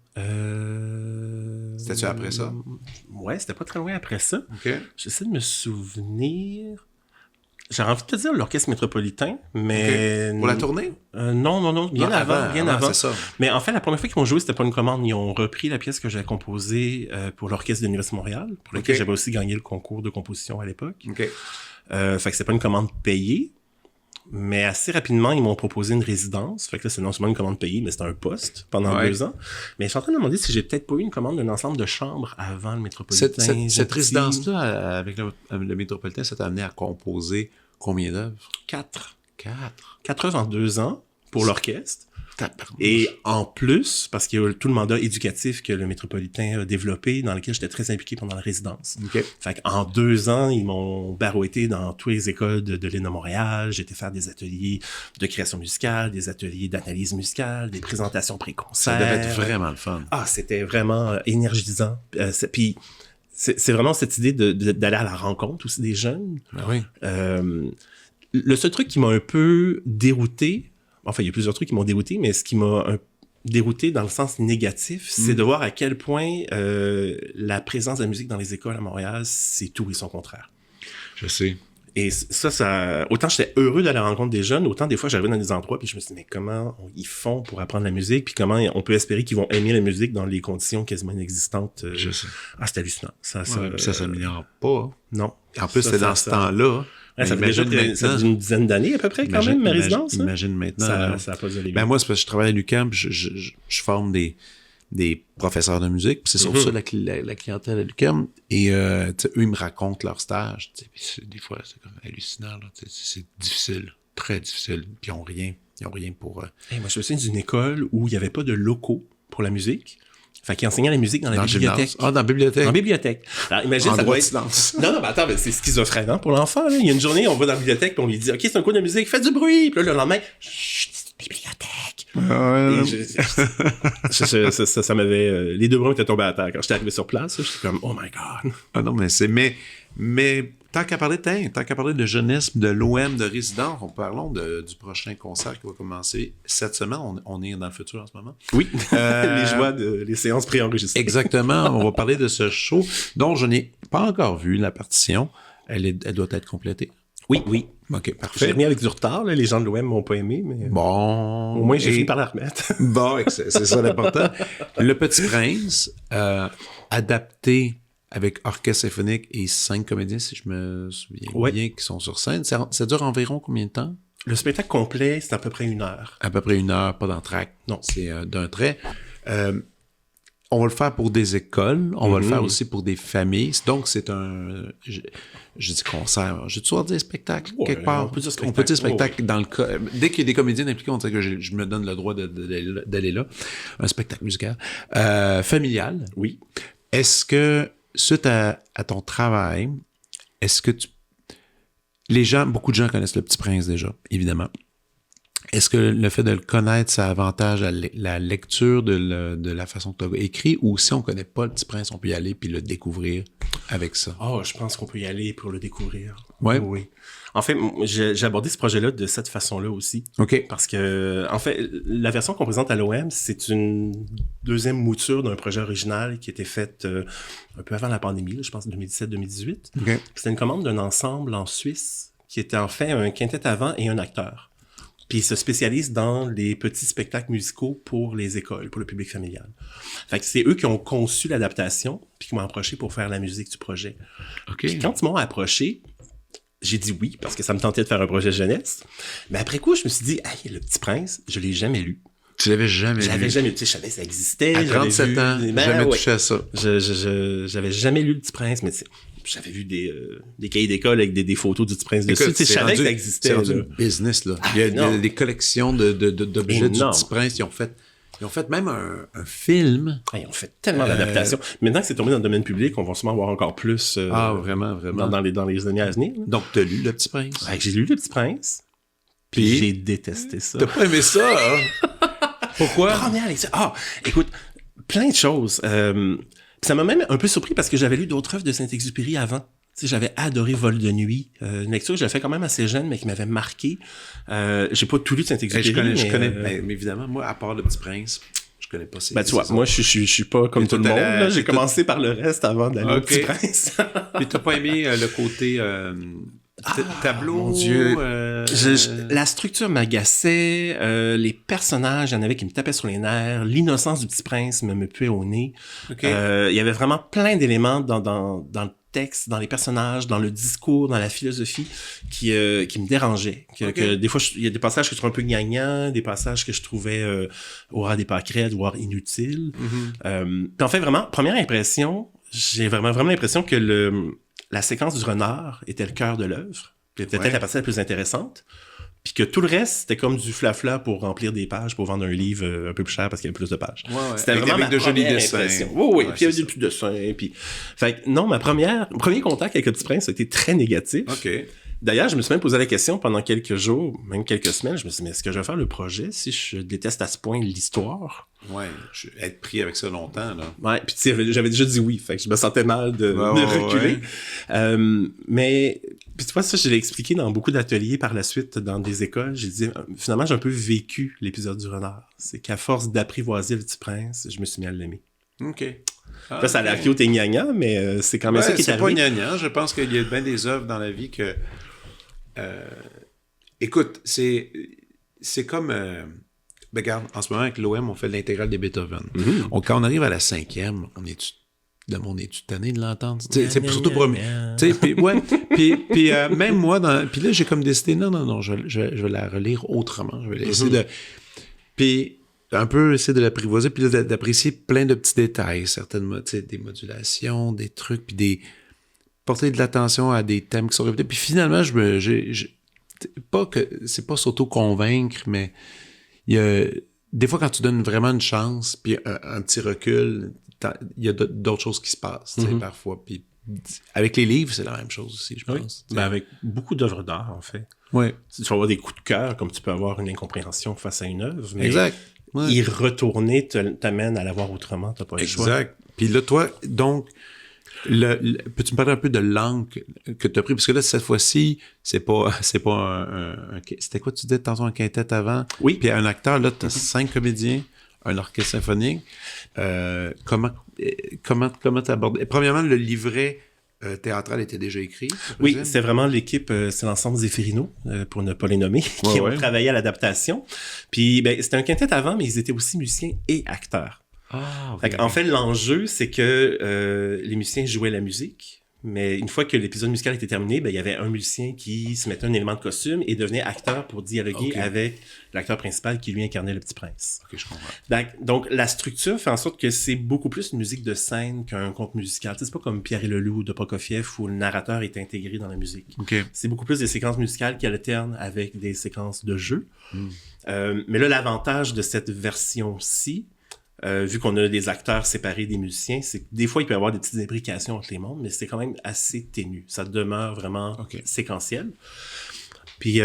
C'était-tu après ça? Ouais, c'était pas très loin après ça. OK. J'essaie de me souvenir. J'ai envie de te dire l'Orchestre Métropolitain, mais... Okay. Pour la tournée? Non, bien avant. C'est ça. Mais en fait, la première fois qu'ils m'ont joué, c'était pas une commande. Ils ont repris la pièce que j'avais composée pour l'Orchestre de l'Université de Montréal, pour lequel j'avais aussi gagné le concours de composition à l'époque. OK. Fait que c'était pas une commande payée. Mais assez rapidement, ils m'ont proposé une résidence. Fait que là, c'est non seulement une commande payée, mais c'était un poste pendant 2 ans. Mais je suis en train de me demander si j'ai peut-être pas eu une commande d'un ensemble de chambres avant le Métropolitain. Cette résidence-là, avec le Métropolitain, ça t'a amené à composer combien d'œuvres? 4. 4 œuvres en 2 ans pour l'orchestre. Et en plus, parce qu'il y a tout le mandat éducatif que le Métropolitain a développé, dans lequel j'étais très impliqué pendant la résidence. Okay. Fait qu'en 2 ans, ils m'ont barouetté dans toutes les écoles de l'ENA Montréal. J'ai été faire des ateliers de création musicale, des ateliers d'analyse musicale, des présentations pré-concerts. Ça devait être vraiment le fun. Ah, c'était vraiment énergisant. Puis c'est vraiment cette idée d'aller à la rencontre aussi des jeunes. Ben oui. Le seul truc qui m'a un peu dérouté, enfin, il y a plusieurs trucs qui m'ont dérouté, mais ce qui m'a dérouté dans le sens négatif, c'est de voir à quel point la présence de la musique dans les écoles à Montréal, c'est tout et son contraire. Je sais. Et ça, autant j'étais heureux d'aller à la rencontre des jeunes, autant des fois j'arrivais dans des endroits puis je me suis dit, mais comment ils font pour apprendre la musique, puis comment on peut espérer qu'ils vont aimer la musique dans les conditions quasiment inexistantes. Je sais. Ah, c'est hallucinant. Ça s'améliore pas. Non. En plus, c'est dans ce temps-là. Ouais, ça fait une dizaine d'années à peu près quand même, ma résidence. Imagine maintenant. Ça a pas de ben moi, c'est parce que je travaille à l'UQAM, je forme des professeurs de musique, puis c'est surtout ça la clientèle à l'UQAM. Et eux, ils me racontent leur stage. Des fois, c'est comme hallucinant. Là, c'est difficile, très difficile. Puis ils n'ont rien pour... Moi, je me souviens d'une école où il n'y avait pas de locaux pour la musique. Fait qu'il enseignait la musique dans la bibliothèque. Dans la bibliothèque. En bibliothèque. Alors, imagine, en ça droit doit de être... silence. Non, mais attends, mais c'est schizophrène, pour l'enfant, là. Il y a une journée, on va dans la bibliothèque, puis on lui dit, OK, c'est un cours de musique, fais du bruit. Puis là, le lendemain, chut, c'est une bibliothèque. Ça m'avait... les deux bras étaient tombés à terre. Quand j'étais arrivé sur place, j'étais comme, oh my God. Ah non, mais tant qu'à parler de jeunesse, de l'OM, de résidence, parlons du prochain concert qui va commencer cette semaine. On est dans le futur en ce moment. Oui, les joies les séances préenregistrées. Exactement, on va parler de ce show dont je n'ai pas encore vu la partition. Elle doit être complétée. Oui. OK, Je parfait. l'ai remis avec du retard, là. Les gens de l'OM m'ont pas aimé, mais Bon. au moins j'ai fini par la remettre. Bon, c'est ça l'important. Le Petit Prince, adapté avec orchestre symphonique et 5 comédiens, si je me souviens bien, qui sont sur scène. Ça dure environ combien de temps? Le spectacle complet, c'est à peu près 1 heure. À peu près 1 heure, pas d'entracte. Non. C'est d'un trait. On va le faire pour des écoles, on va le faire aussi pour des familles. Donc, c'est je dis concert, j'ai toujours dit spectacle, quelque part. On peut dire spectacle. On peut dire spectacle dans le cas. Dès qu'il y a des comédiens impliqués, on dirait que je me donne le droit d'aller là. Un spectacle musical. Familial. Oui. Est-ce que, suite à ton travail, est-ce que beaucoup de gens connaissent Le Petit Prince déjà, évidemment. Est-ce que le fait de le connaître, ça avantage la lecture de la façon que tu as écrit, ou si on connaît pas Le Petit Prince, on peut y aller puis le découvrir avec ça? Oh, je pense qu'on peut y aller pour le découvrir. Ouais. Oui. En fait, j'ai abordé ce projet-là de cette façon-là aussi. OK. Parce que, en fait, la version qu'on présente à l'OM, c'est une deuxième mouture d'un projet original qui était fait un peu avant la pandémie, là, je pense 2017-2018. OK. C'était une commande d'un ensemble en Suisse qui était en fait un quintet à vent et un acteur. Puis il se spécialise dans les petits spectacles musicaux pour les écoles, pour le public familial. Fait que c'est eux qui ont conçu l'adaptation, puis qui m'ont approché pour faire la musique du projet. OK. Puis quand ils m'ont approché, j'ai dit oui, parce que ça me tentait de faire un projet jeunesse. Mais après coup, je me suis dit, hey, Le Petit Prince, je l'ai jamais lu. Tu l'avais jamais J'avais lu? jamais lu. Tu sais, je savais que ça existait. À 37 ans, jamais touché à ça. J'avais jamais lu Le Petit Prince, mais j'avais vu des cahiers d'école avec des photos du Petit Prince dessus. Tu sais, je savais que ça existait. C'est rendu un business, là. Il y a des collections d'objets du Petit Prince. Ils ont fait même un film. Ils ont fait tellement d'adaptations. Maintenant que c'est tombé dans le domaine public, on va sûrement voir encore plus vraiment. Dans les années à venir. Donc, tu as lu Le Petit Prince? J'ai lu Le Petit Prince, puis j'ai détesté ça. T'as pas aimé ça, hein? Pourquoi? Première lecture. Écoute, plein de choses. Ça m'a même un peu surpris parce que j'avais lu d'autres œuvres de Saint-Exupéry avant. Tu sais, j'avais adoré Vol de nuit, une lecture que j'avais fait quand même assez jeune, mais qui m'avait marqué. J'ai pas tout lu de Saint-Exupéry. Je connais, mais évidemment, moi, à part Le Petit Prince, je connais pas ces. Tu vois, moi, je suis pas comme tout le monde. Là. J'ai commencé par le reste avant d'aller au Petit Prince. Mais t'as pas aimé le côté tableau? Mon Dieu. La structure m'agaçait, les personnages, il y en avait qui me tapaient sur les nerfs, l'innocence du Petit Prince me puait au nez. Okay. Il y avait vraiment plein d'éléments dans le texte, dans les personnages, dans le discours, dans la philosophie qui me dérangeaient. Que des fois, il y a des passages que je trouvais un peu gnangnang, des passages que je trouvais au ras des pâquerettes, voire inutiles. Puis en fait, vraiment, première impression, j'ai vraiment l'impression que la séquence du renard était le cœur de l'œuvre, puis peut-être la partie la plus intéressante, puis que tout le reste, c'était comme du flafla pour remplir des pages, pour vendre un livre un peu plus cher parce qu'il y avait plus de pages. C'était vraiment avec ma de jolis première dessins. impression. Oui, puis il y avait des petits dessins, puis... Fait que non, mon premier contact avec Le Petit Prince a été très négatif. OK. D'ailleurs, je me suis même posé la question pendant quelques jours, même quelques semaines, je me suis dit, mais est-ce que je vais faire le projet si je déteste à ce point l'histoire? Ouais, être pris avec ça longtemps, là. Ouais, puis tu sais, j'avais déjà dit oui, fait que je me sentais mal de reculer. Mais, puis tu vois, ça, je l'ai expliqué dans beaucoup d'ateliers par la suite, dans des écoles. J'ai dit, finalement, j'ai un peu vécu l'épisode du renard. C'est qu'à force d'apprivoiser Le Petit Prince, je me suis mis à l'aimer. OK. Ça a l'air cute et gnagna, mais c'est quand même ça qui est arrivé. C'est pas gnagna. Je pense qu'il y a bien des œuvres dans la vie que... écoute, c'est comme... regarde, en ce moment, avec l'OM, on fait l'intégrale des Beethoven. Quand on arrive à la 5e, on est-tu tanné de l'entendre? C'est surtout pour... Puis même moi, puis là, j'ai comme décidé, non, je vais la relire autrement. Je vais essayer de... Puis un peu essayer de l'apprivoiser, puis là, d'apprécier plein de petits détails, certaines, des modulations, des trucs, puis porter de l'attention à des thèmes qui sont répétés. Puis finalement, pas que c'est pas s'auto-convaincre, mais il y a des fois, quand tu donnes vraiment une chance, puis un petit recul, il y a d'autres choses qui se passent, tu sais, parfois. Puis avec les livres, c'est la même chose aussi, je pense. Ben avec beaucoup d'œuvres d'art, en fait. Oui. Tu vas avoir des coups de cœur, comme tu peux avoir une incompréhension face à une œuvre. Mais exact. Ouais. Y retourner t'amène à la voir autrement, t'as pas le choix. Exact. Puis là, toi, donc, peux-tu me parler un peu de l'angle que tu as pris? Parce que là, cette fois-ci, c'est pas c'était quoi tu disais tantôt, un quintet avant? Oui. Puis un acteur, là, tu as 5 comédiens, un orchestre symphonique. Comment tu abordes? Premièrement, le livret théâtral était déjà écrit? Oui, c'est vraiment l'équipe, c'est l'ensemble Zeffirino, pour ne pas les nommer, qui ont travaillé à l'adaptation. Puis, ben, c'était un quintet avant, mais ils étaient aussi musiciens et acteurs. Ah, okay. En fait, l'enjeu, c'est que les musiciens jouaient la musique, mais une fois que l'épisode musical était terminé, ben, il y avait un musicien qui se mettait un élément de costume et devenait acteur pour dialoguer avec l'acteur principal qui lui incarnait le Petit Prince. Ok, je comprends. Donc, la structure fait en sorte que c'est beaucoup plus une musique de scène qu'un conte musical. Tu sais, c'est pas comme Pierre et le Loup de Prokofiev où le narrateur est intégré dans la musique. Okay. C'est beaucoup plus des séquences musicales qui alternent avec des séquences de jeu. Mais là, l'avantage de cette version-ci, vu qu'on a des acteurs séparés des musiciens, c'est que des fois, il peut y avoir des petites imbrications entre les mondes, mais c'est quand même assez ténu. Ça demeure vraiment séquentiel. Puis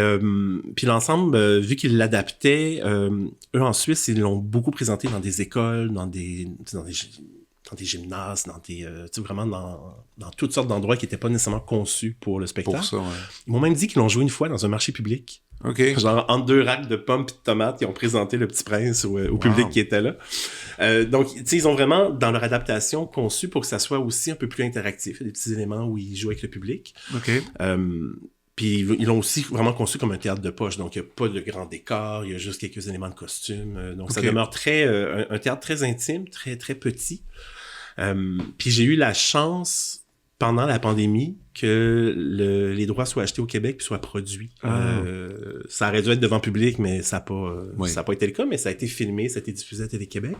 l'ensemble, vu qu'ils l'adaptaient, eux en Suisse, ils l'ont beaucoup présenté dans des écoles, dans des gymnases, vraiment dans toutes sortes d'endroits qui n'étaient pas nécessairement conçus pour le spectacle. Pour ça, ouais. Ils m'ont même dit qu'ils l'ont joué une fois dans un marché public. OK. Genre, entre 2 racks de pommes et de tomates, ils ont présenté le Petit Prince au public qui était là. Donc, tu sais, ils ont vraiment, dans leur adaptation, conçu pour que ça soit aussi un peu plus interactif. Il y a des petits éléments où ils jouent avec le public. OK. Puis ils l'ont aussi vraiment conçu comme un théâtre de poche. Donc, il n'y a pas de grand décor, il y a juste quelques éléments de costume. Donc, ça demeure un théâtre très intime, très, très petit. Puis j'ai eu la chance, pendant la pandémie, que les droits soient achetés au Québec puis soient produits. Ça aurait dû être devant public, mais ça n'a pas été le cas, mais ça a été filmé, ça a été diffusé à Télé-Québec.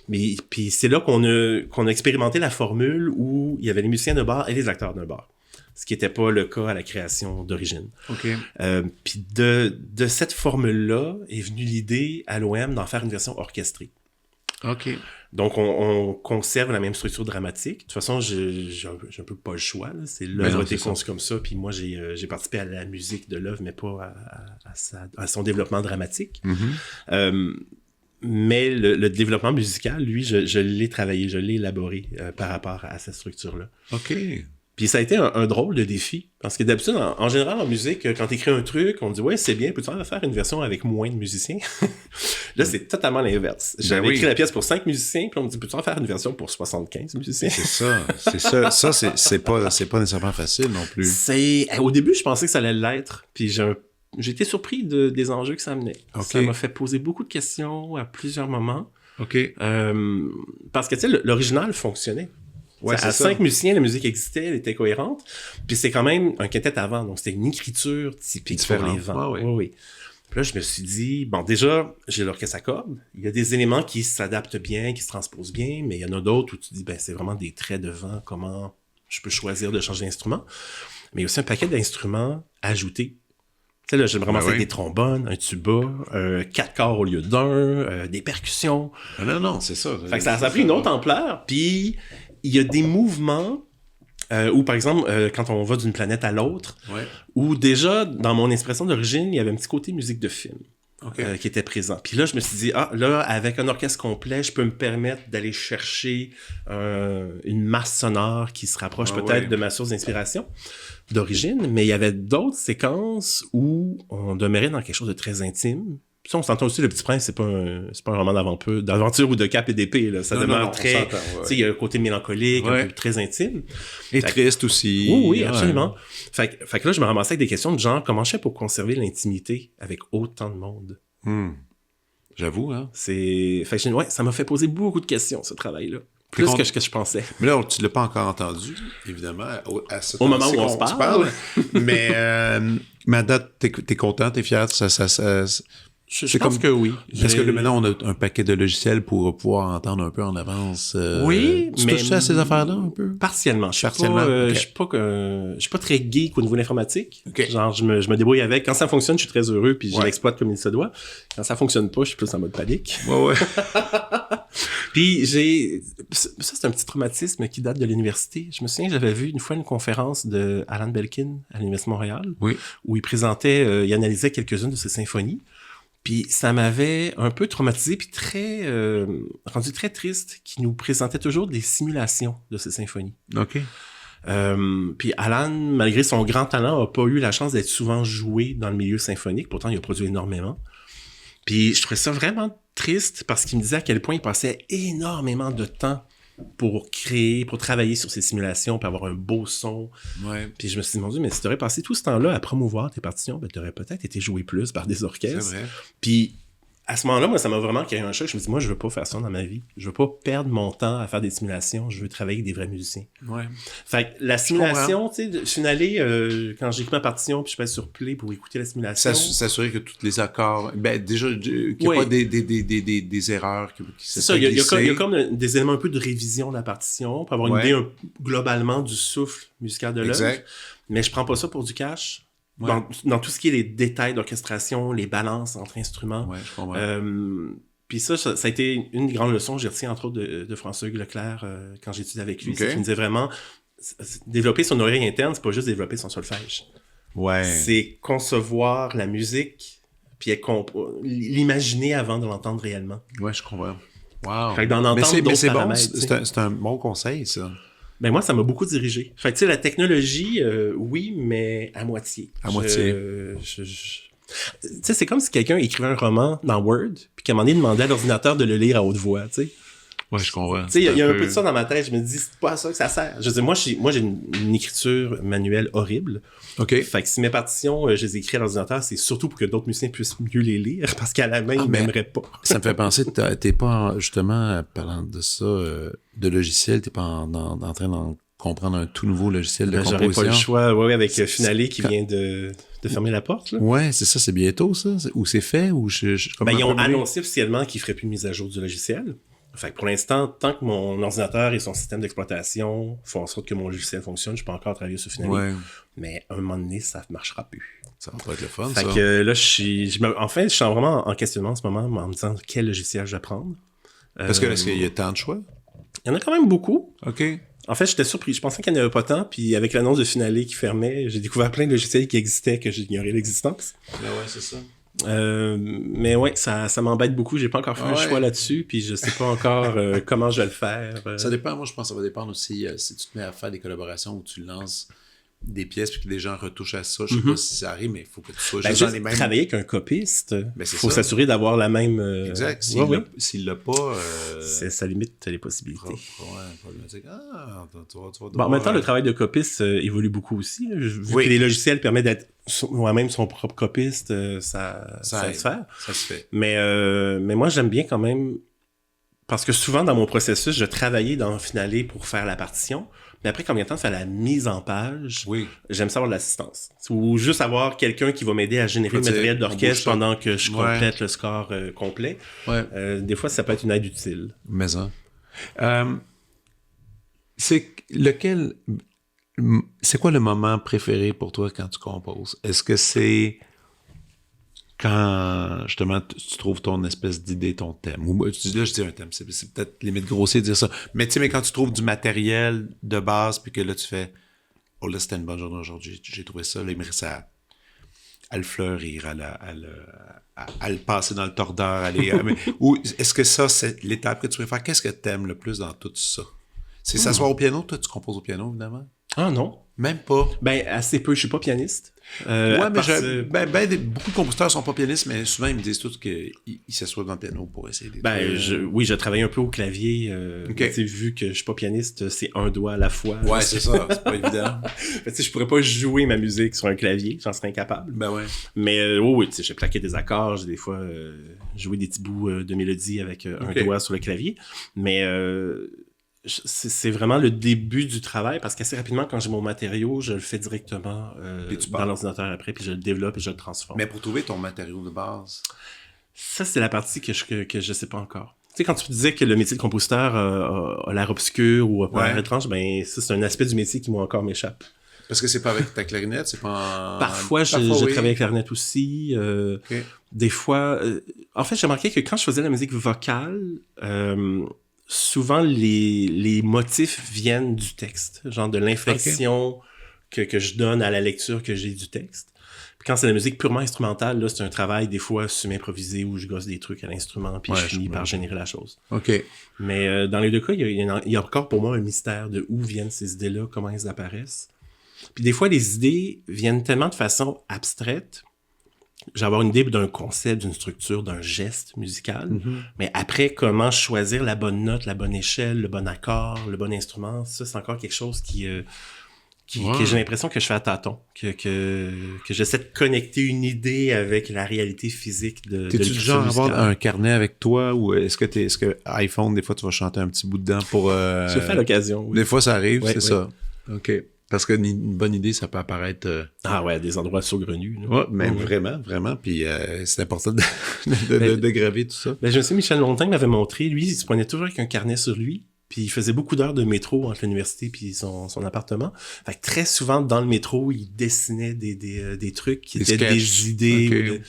Mais puis c'est là qu'on a expérimenté la formule où il y avait les musiciens d'un bar et les acteurs d'un bar. Ce qui n'était pas le cas à la création d'origine. OK. Puis de cette formule-là est venue l'idée à l'OM d'en faire une version orchestrée. OK. Donc, on conserve la même structure dramatique. De toute façon, j'ai un peu pas le choix. Là. L'œuvre a été conçue comme ça, puis moi, j'ai participé à la musique de l'œuvre, mais pas à son développement dramatique. Mais le développement musical, lui, je l'ai travaillé, je l'ai élaboré par rapport à cette structure-là. OK. Puis ça a été un drôle de défi. Parce que d'habitude, en général, en musique, quand tu écris un truc, on dit « Ouais, c'est bien, peux-tu en faire une version avec moins de musiciens? » Là, c'est totalement l'inverse. J'avais écrit la pièce pour 5 musiciens, puis on me dit « Peux-tu en faire une version pour 75 musiciens? » C'est ça. Ça, c'est pas nécessairement facile non plus. Au début, je pensais que ça allait l'être. Puis j'ai été surpris des enjeux que ça amenait. Okay. Ça m'a fait poser beaucoup de questions à plusieurs moments. OK. Parce que, tu sais, l'original fonctionnait. Ouais, à 5 musiciens, la musique existait, elle était cohérente. Puis c'est quand même un quintet avant, donc c'était une écriture typique pour les vents. Oui. Puis là, je me suis dit, bon, déjà, j'ai l'orchestre à cordes. Il y a des éléments qui s'adaptent bien, qui se transposent bien, mais il y en a d'autres où tu dis, ben, c'est vraiment des traits de vent, comment je peux choisir de changer d'instrument. Mais il y a aussi un paquet d'instruments ajoutés. Tu sais, là, j'ai vraiment fait des trombones, un tuba, 4 corps au lieu d'1, des percussions. Non, c'est ça. Fait que ça a pris une autre ampleur, puis il y a des mouvements où, par exemple, quand on va d'une planète à l'autre, où déjà, dans mon expression d'origine, il y avait un petit côté musique de film qui était présent. Puis là, je me suis dit, là, avec un orchestre complet, je peux me permettre d'aller chercher une masse sonore qui se rapproche peut-être de ma source d'inspiration d'origine, mais il y avait d'autres séquences où on demeurait dans quelque chose de très intime. Puis on s'entend aussi, Le Petit Prince, c'est pas un roman d'aventure ou de cap et d'épée, là. Ça demeure très, tu sais, il y a un côté mélancolique, un peu très intime. Et triste aussi. Oui, absolument. Fait que là, je me ramassais avec des questions de genre, comment je fais pour conserver l'intimité avec autant de monde? J'avoue, hein. Ça m'a fait poser beaucoup de questions, ce travail-là. Plus que ce que je pensais. Mais là, tu l'as pas encore entendu, évidemment, au moment où on se parle. Mais à date, t'es content, t'es fier, ça Je pense que oui. Parce que là, maintenant, on a un paquet de logiciels pour pouvoir entendre un peu en avance. Oui, tu mais... touches à ces affaires-là un peu? Partiellement. Je suis pas très geek au niveau de l'informatique. Okay. Genre, je me débrouille avec. Quand ça fonctionne, je suis très heureux puis je l'exploite comme il se doit. Quand ça fonctionne pas, je suis plus en mode panique. Ouais. Puis ça, c'est un petit traumatisme qui date de l'université. Je me souviens que j'avais vu une fois une conférence de Alan Belkin à l'Université de Montréal. Oui. Où il analysait quelques-unes de ses symphonies. Puis ça m'avait un peu traumatisé puis rendu très triste qu'il nous présentait toujours des simulations de ces symphonies. OK. Puis Alan, malgré son grand talent, a pas eu la chance d'être souvent joué dans le milieu symphonique. Pourtant, il a produit énormément. Puis je trouvais ça vraiment triste parce qu'il me disait à quel point il passait énormément de temps pour créer, pour travailler sur ces simulations, pour avoir un beau son. Ouais. Puis je me suis dit, mon Dieu, mais si tu aurais passé tout ce temps-là à promouvoir tes partitions, ben, tu aurais peut-être été joué plus par des orchestres. C'est vrai. Puis à ce moment-là, moi, ça m'a vraiment créé un choc. Je me dis, moi, je veux pas faire ça dans ma vie. Je veux pas perdre mon temps à faire des simulations. Je veux travailler avec des vrais musiciens. Ouais. Fait que la simulation, tu sais, je suis allé, quand j'écoute ma partition, puis je passe sur Play pour écouter la simulation. S'assurer que tous les accords, déjà, qu'il n'y a pas des erreurs qui c'est ça, il y a comme des éléments un peu de révision de la partition, pour avoir une idée globalement du souffle musical de l'œuvre. Mais je prends pas ça pour du cash. Ouais. Dans tout ce qui est les détails d'orchestration, les balances entre instruments. Ouais, je comprends. Puis ça a été une des grandes leçons que j'ai reçues, entre autres, de François-Hugues Leclerc quand j'étudiais avec lui. C'est qu'il me disait vraiment, développer son oreille interne, c'est pas juste développer son solfège. Ouais. C'est concevoir la musique, puis l'imaginer avant de l'entendre réellement. Ouais, je comprends. Wow. Fait que d'en entendre mais c'est bon, c'est c'est un bon conseil, ça. Ben moi, ça m'a beaucoup dirigé. Fait que tu sais, la technologie, oui, mais à moitié. À moitié. Tu sais, c'est comme si quelqu'un écrivait un roman dans Word, puis qu'à un moment donné, il demandait à l'ordinateur de le lire à haute voix, tu sais. Ouais, je comprends. Tu sais, il y a un peu de ça dans ma tête. Je me dis, c'est pas à ça que ça sert. Je veux dire, moi, j'ai une écriture manuelle horrible. OK. Fait que si mes partitions, je les écris à l'ordinateur, c'est surtout pour que d'autres musiciens puissent mieux les lire, parce qu'à la main, ils m'aimeraient pas. Ça me fait penser, t'es pas, justement, parlant de ça, de logiciel, t'es pas en train d'en comprendre un tout nouveau logiciel de composition. J'aurais pas le choix, avec Finale qui vient de fermer la porte, là. Ouais, c'est ça, c'est bientôt, ça? Ou c'est fait, ou ils ont annoncé officiellement qu'ils feraient plus de mise à jour du logiciel. Fait que pour l'instant, tant que mon ordinateur et son système d'exploitation font en sorte que mon logiciel fonctionne, je peux encore travailler sur Finale. Ouais. Mais à un moment donné, ça ne marchera plus. Ça va pas être le fun, fait ça. Fait que là, je suis vraiment en questionnement en ce moment, en me disant quel logiciel je vais prendre. Parce que est-ce qu'il y a tant de choix? Il y en a quand même beaucoup. OK. En fait, j'étais surpris. Je pensais qu'il n'y en avait pas tant, puis avec l'annonce de Finale qui fermait, j'ai découvert plein de logiciels qui existaient que j'ignorais l'existence. Ben ouais, c'est ça. Mais ouais, ça m'embête beaucoup. J'ai pas encore fait un choix là-dessus, puis je sais pas encore comment je vais le faire. Ça dépend. Moi, je pense que ça va dépendre aussi si tu te mets à faire des collaborations où tu lances des pièces puis que les gens retouchent à ça. Je sais pas si ça arrive, mais il faut que tu sois juste dans les mêmes. Travailler avec un copiste, faut s'assurer d'avoir la même. Exact. S'il l'a pas, ça limite les possibilités. Problématique. En même temps, le travail de copiste évolue beaucoup aussi. Vu que les logiciels permettent d'être moi-même son propre copiste, ça se fait. Ça se fait. Mais moi, j'aime bien quand même, parce que souvent dans mon processus, je travaillais dans Finale pour faire la partition. Mais après, quand il y a le temps de faire la mise en page, j'aime ça avoir de l'assistance. Ou juste avoir quelqu'un qui va m'aider à générer le matériel d'orchestre pendant que je complète le score complet. Des fois, ça peut être une aide utile. Mais ça. C'est quoi le moment préféré pour toi quand tu composes? Est-ce que c'est quand, justement, tu trouves ton espèce d'idée, ton thème? Ou là, je dis un thème, c'est peut-être limite grossier de dire ça. Mais tu sais, quand tu trouves du matériel de base, puis que là, tu fais « Oh, là, c'était une bonne journée aujourd'hui, j'ai trouvé ça. » Là, il me reste à le fleurir, à le passer dans le tordeur. Ou est-ce que ça, c'est l'étape que tu préfères? Qu'est-ce que tu aimes le plus dans tout ça? C'est s'asseoir au piano? Toi, tu composes au piano, évidemment? Ah non. Même pas. Ben, assez peu. Je suis pas pianiste. Mais beaucoup de compositeurs sont pas pianistes, mais souvent, ils me disent tous qu'ils s'assoient dans le piano pour essayer de... Oui, j'ai travaillé un peu au clavier. Vu que je suis pas pianiste, c'est un doigt à la fois. Ouais, c'est ça. C'est pas évident. Je pourrais pas jouer ma musique sur un clavier. J'en serais incapable. Ben ouais. Mais j'ai plaqué des accords. J'ai des fois joué des petits bouts de mélodie avec un doigt sur le clavier. Mais... c'est vraiment le début du travail parce qu'assez rapidement, quand j'ai mon matériau, je le fais directement dans l'ordinateur après, puis je le développe et je le transforme. Mais pour trouver ton matériau de base? Ça, c'est la partie que je sais pas encore. Tu sais, quand tu disais que le métier de compositeur a l'air obscur ou a pas l'air étrange, ben ça, c'est un aspect du métier qui, moi, encore m'échappe. Parce que c'est pas avec ta clarinette, c'est pas en... Parfois, j'ai travaillé avec la clarinette aussi. Okay. Des fois... en fait, j'ai remarqué que quand je faisais la musique vocale, souvent, les motifs viennent du texte. Genre de l'inflexion que je donne à la lecture que j'ai du texte. Puis quand c'est la musique purement instrumentale, là, c'est un travail, des fois, semi-improvisé où je gosse des trucs à l'instrument puis je finis par générer la chose. OK. Mais dans les deux cas, il y a encore pour moi un mystère de où viennent ces idées-là, comment elles apparaissent. Puis des fois, les idées viennent tellement de façon abstraite. J'ai avoir une idée d'un concept, d'une structure, d'un geste musical. Mais après, comment choisir la bonne note, la bonne échelle, le bon accord, le bon instrument, ça, c'est encore quelque chose que j'ai l'impression que je fais à tâtons. Que j'essaie de connecter une idée avec la réalité physique de T'es-tu du genre à avoir un carnet avec toi ou est-ce que iPhone, des fois, tu vas chanter un petit bout dedans pour... Je fais à l'occasion, oui. Des fois, ça arrive, c'est ça. OK. Parce qu'une bonne idée, ça peut apparaître... Ah ouais, des endroits saugrenus. Ouais, mais vraiment, vraiment. Puis c'est important de graver tout ça. Ben, je sais, Michel Lontin m'avait montré, lui, il se prenait toujours avec un carnet sur lui. Puis il faisait beaucoup d'heures de métro entre l'université puis son appartement. Fait que très souvent, dans le métro, il dessinait des trucs qui étaient des idées.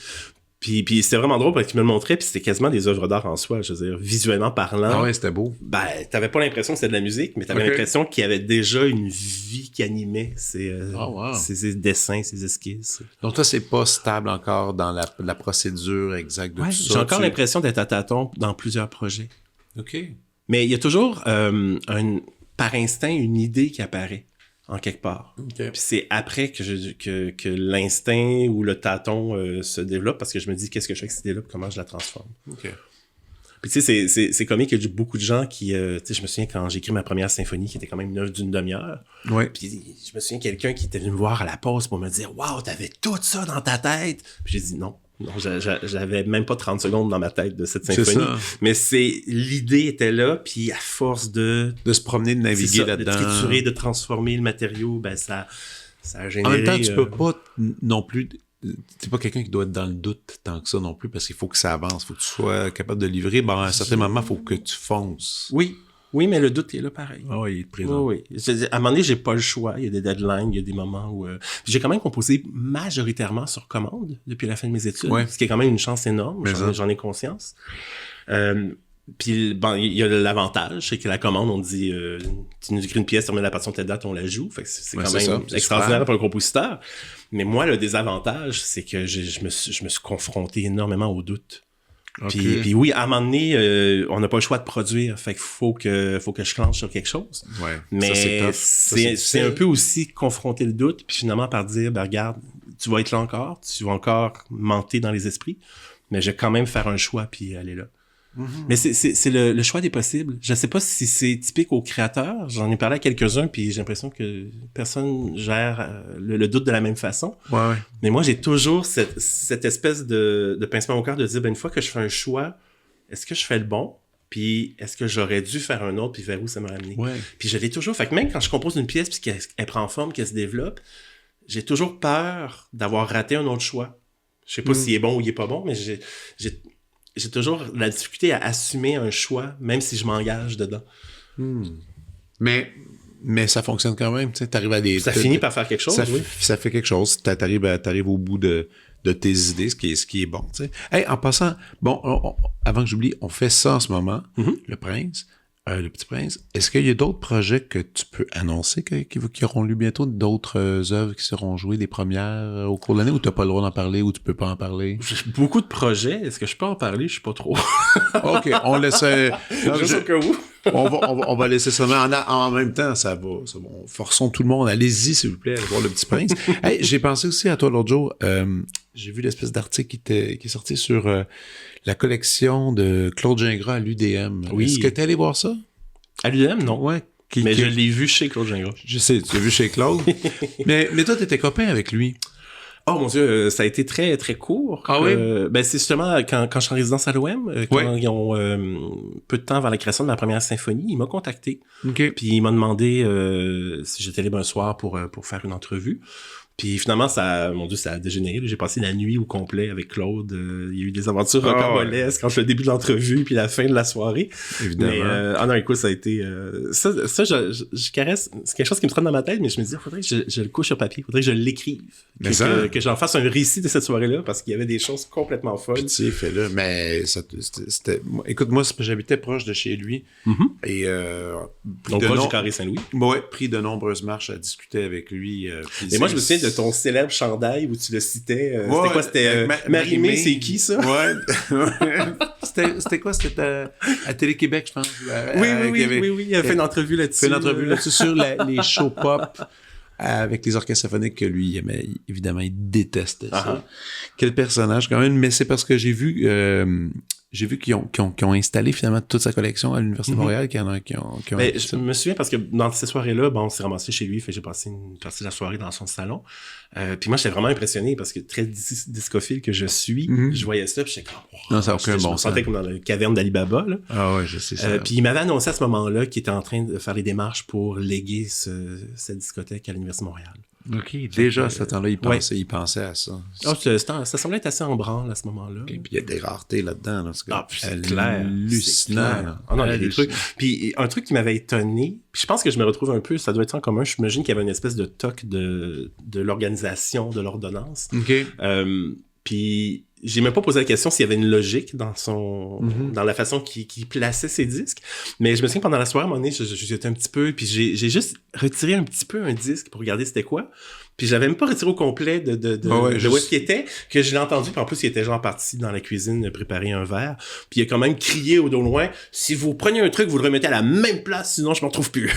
Puis c'était vraiment drôle parce qu'il me le montrait, puis c'était quasiment des œuvres d'art en soi, je veux dire, visuellement parlant. Ah ouais, c'était beau. Ben, t'avais pas l'impression que c'était de la musique, mais t'avais l'impression qu'il y avait déjà une vie qui animait ses dessins, ses esquisses. Donc toi, c'est pas stable encore dans la procédure exacte de tout ça. J'ai encore l'impression d'être à tâtons dans plusieurs projets. OK. Mais il y a toujours, par instinct, une idée qui apparaît en quelque part. Okay. Puis c'est après que l'instinct ou le tâton se développe parce que je me dis qu'est-ce que je fais avec cette idée-là, comment je la transforme. OK. Puis tu sais, c'est comique, il y a beaucoup de gens qui... tu sais, je me souviens quand j'ai écrit ma première symphonie, qui était quand même une œuvre d'une demi-heure. Ouais. Puis je me souviens quelqu'un qui était venu me voir à la pause pour me dire « Wow, t'avais tout ça dans ta tête! » Puis j'ai dit « Non, j'avais même pas 30 secondes dans ma tête de cette symphonie. » Mais l'idée était là, puis à force de se promener, de naviguer là-dedans. De triturer, de transformer le matériau, ben ça a généré... En même temps, tu peux pas non plus... T'es pas quelqu'un qui doit être dans le doute tant que ça non plus, parce qu'il faut que ça avance, il faut que tu sois capable de livrer. Ben, à un certain moment, il faut que tu fonces. Oui, mais le doute est là pareil. Ah oui, il est présent. Oui. À un moment donné, j'ai pas le choix. Il y a des deadlines, il y a des moments où... J'ai quand même composé majoritairement sur commande depuis la fin de mes études, ce qui est quand même une chance énorme, j'en ai conscience. Puis, bon, il y a l'avantage, c'est que la commande, on dit, tu nous écris une pièce, termine la partition de telle date, on la joue. Fait que c'est quand même extraordinaire pour un compositeur. Mais moi, le désavantage, c'est que je me suis confronté énormément au doute. Okay. Puis oui, à un moment donné, on n'a pas le choix de produire. Fait qu'il faut que je clenche sur quelque chose. Ouais. Mais c'est un peu aussi confronter le doute, puis finalement par dire, ben regarde, tu vas être là encore, tu vas encore monter dans les esprits, mais je vais quand même faire un choix, puis aller là. Mais c'est le choix des possibles. Je sais pas si c'est typique aux créateurs. J'en ai parlé à quelques-uns, puis j'ai l'impression que personne gère le doute de la même façon. Ouais. Mais moi, j'ai toujours cette espèce de pincement au cœur de dire, ben, une fois que je fais un choix, est-ce que je fais le bon? Puis est-ce que j'aurais dû faire un autre, puis vers où ça m'a amené? Ouais. Puis je l'ai toujours. Fait que même quand je compose une pièce, puis qu'elle prend forme, qu'elle se développe, j'ai toujours peur d'avoir raté un autre choix. Je sais pas s'il est bon ou il est pas bon, mais j'ai toujours la difficulté à assumer un choix, même si je m'engage dedans. Mais ça fonctionne quand même, tu sais, t'arrives à des... Ça finit par faire quelque chose, ça fait quelque chose, t'arrives au bout de tes idées, ce qui est bon, tu sais. Hey, en passant, bon, avant que j'oublie, on fait ça en ce moment, Le Prince, Le Petit Prince. Est-ce qu'il y a d'autres projets que tu peux annoncer qui auront lieu bientôt, d'autres œuvres qui seront jouées, des premières au cours de l'année, ou t'as pas le droit d'en parler, ou tu peux pas en parler? J'ai beaucoup de projets. Est-ce que je peux en parler? Je sais pas trop. OK, on laisse... Juste au cas où. on va laisser ça. Mais en même temps, ça va. Forçons tout le monde. Allez-y, s'il vous plaît, allez voir Le Petit Prince. Hey, j'ai pensé aussi à toi l'autre jour. J'ai vu l'espèce d'article qui est sorti sur la collection de Claude Gingras à l'UDM. Oui. Est-ce que t'es allé voir ça? À l'UDM, non. Ouais. Mais je l'ai vu chez Claude Gingras. Je sais, tu l'as vu chez Claude. mais toi, t'étais copain avec lui. Oh mon Dieu, ça a été très, très court. Ah oui? Ben, c'est justement quand je suis en résidence à l'OM, quand ils ont peu de temps avant la création de ma première symphonie, il m'a contacté. Okay. Puis il m'a demandé si j'étais libre un soir pour faire une entrevue. Puis finalement, mon Dieu, ça a dégénéré. J'ai passé la nuit au complet avec Claude. Il y a eu des aventures rocambolesques entre le début de l'entrevue puis la fin de la soirée. Évidemment. Mais, non, écoute, ça a été... ça je caresse... C'est quelque chose qui me traîne dans ma tête, mais je me dis, il faudrait que je le couche sur papier. Il faudrait que je l'écrive. Que j'en fasse un récit de cette soirée-là, parce qu'il y avait des choses complètement folles. Pitié, fais-le. Mais c'était... Écoute, moi, j'habitais proche de chez lui. Et... donc, proche du Carré Saint-Louis. Ouais, pris de nombreuses marches à discuter avec lui. Et moi, je me souviens de ton célèbre chandail où tu le citais. C'était quoi? C'était Marie-Mé, c'est qui, ça? Ouais. C'était quoi? C'était à Télé-Québec, je pense. Oui. Il a fait une entrevue là-dessus. Sur les shows pop avec les orchestres symphoniques que lui aimait. Évidemment, il détestait ça. Quel personnage, quand même. Mais c'est parce que j'ai vu qu'ils ont installé finalement toute sa collection à l'Université de Montréal, qui ont je me souviens parce que dans ces soirées-là, on s'est ramassé chez lui, j'ai passé une partie de la soirée dans son salon. Puis moi, j'étais vraiment impressionné parce que très discophile que je suis, je voyais ça, puis j'étais comme... non, ça n'a aucun bon sens. Je me sentais comme dans la caverne d'Ali Baba, là. Ah ouais, je sais ça. Puis il m'avait annoncé à ce moment-là qu'il était en train de faire les démarches pour léguer cette discothèque à l'Université de Montréal. OK, déjà à ce temps-là, il pensait à ça. Ça semblait être assez en branle à ce moment-là. Okay, puis il y a des raretés là-dedans. Là, c'est clair. Hallucinant. Non, il y a des trucs. Puis un truc qui m'avait étonné, puis je pense que je me retrouve un peu, ça doit être en commun, j'imagine qu'il y avait une espèce de toc de l'organisation de l'ordonnance. OK. Puis j'ai même pas posé la question s'il y avait une logique dans dans la façon qu'il plaçait ses disques, mais je me souviens que pendant la soirée à un moment donné, j'étais un petit peu, puis j'ai juste retiré un petit peu un disque pour regarder c'était quoi, puis j'avais même pas retiré au complet de où est-ce qu'il était, que je l'ai entendu, puis en plus il était genre parti dans la cuisine préparer un verre, puis il a quand même crié au loin, si vous prenez un truc, vous le remettez à la même place, sinon je m'en trouve plus.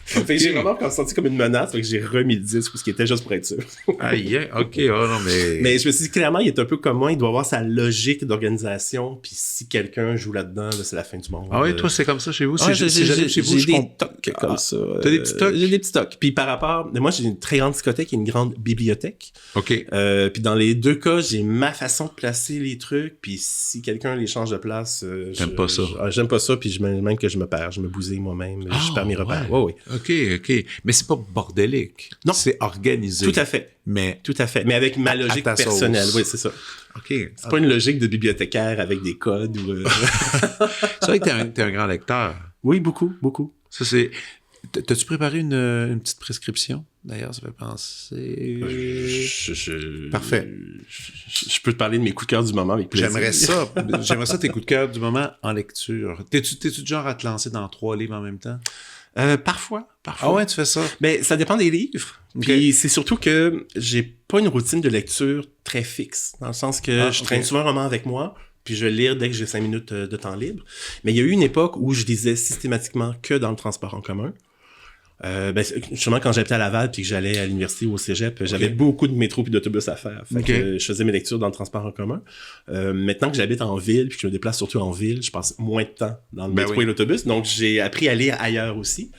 Fait que j'ai vraiment senti comme une menace, fait que j'ai remis le disque, ce qui était juste pour être sûr. OK, non, mais... Mais je me suis dit, clairement, il est un peu comme moi, il doit avoir sa logique d'organisation, puis si quelqu'un joue là-dedans, là, c'est la fin du monde. Ah oui, toi, c'est comme ça chez vous? J'ai des tocs comme ça. T'as des petits tocs? J'ai des petits tocs. Puis par rapport... Moi, j'ai une très grande discothèque et une grande bibliothèque. OK. Puis dans les deux cas, j'ai ma façon de placer les trucs, puis si quelqu'un les change de place... J'aime pas ça. J'aime pas ça, puis même que je me perds. Je me bousille moi-même, je perds mes repères. Oui. OK. Mais c'est pas bordélique. Non. c'est organisé. Tout à fait. Mais avec ma logique personnelle. Oui, c'est ça. OK. C'est pas une logique de bibliothécaire avec des codes ou... C'est vrai que t'es un grand lecteur. Oui, beaucoup. Ça, c'est... T'as-tu préparé une petite prescription? D'ailleurs, ça fait penser... Parfait. Je peux te parler de mes coups de cœur du moment avec plaisir. J'aimerais ça tes coups de cœur du moment en lecture. T'es-tu du genre à te lancer dans 3 livres en même temps? Parfois. Ah ouais, tu fais ça? Mais ça dépend des livres. Okay. Puis c'est surtout que j'ai pas une routine de lecture très fixe, dans le sens que je traîne souvent un roman avec moi, puis je vais lire dès que j'ai 5 minutes de temps libre. Mais il y a eu une époque où je lisais systématiquement que dans le transport en commun. Justement, quand j'habitais à Laval puis que j'allais à l'université ou au cégep, j'avais beaucoup de métro puis d'autobus à faire. Fait que je faisais mes lectures dans le transport en commun. Maintenant que j'habite en ville puis que je me déplace surtout en ville, je passe moins de temps dans le métro et l'autobus. Donc, j'ai appris à lire ailleurs aussi.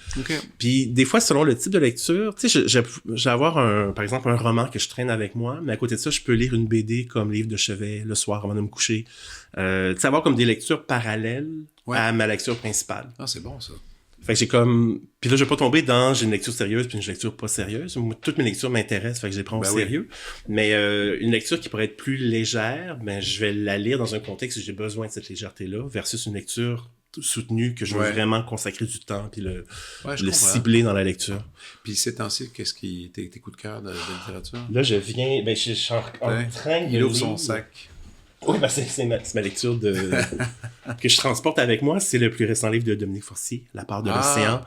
Puis, des fois, selon le type de lecture, tu sais, j'ai avoir par exemple, un roman que je traîne avec moi, mais à côté de ça, je peux lire une BD comme Livre de chevet le soir avant de me coucher. Tu sais, avoir comme des lectures parallèles à ma lecture principale. Ah, c'est bon, ça. Fait que j'ai comme... Puis là, je vais pas tomber dans j'ai une lecture sérieuse puis une lecture pas sérieuse. Moi, toutes mes lectures m'intéressent, fait que je les prends au sérieux. Mais une lecture qui pourrait être plus légère, je vais la lire dans un contexte où j'ai besoin de cette légèreté-là, versus une lecture soutenue que je veux vraiment consacrer du temps puis le cibler dans la lecture. Puis ces temps-ci, qu'est-ce qui... Tes coups de cœur de littérature? Là, je viens... je suis en train de... Il ouvre son sac. Oui, c'est ma lecture que je transporte avec moi. C'est le plus récent livre de Dominique Forcier, La part de l'océan.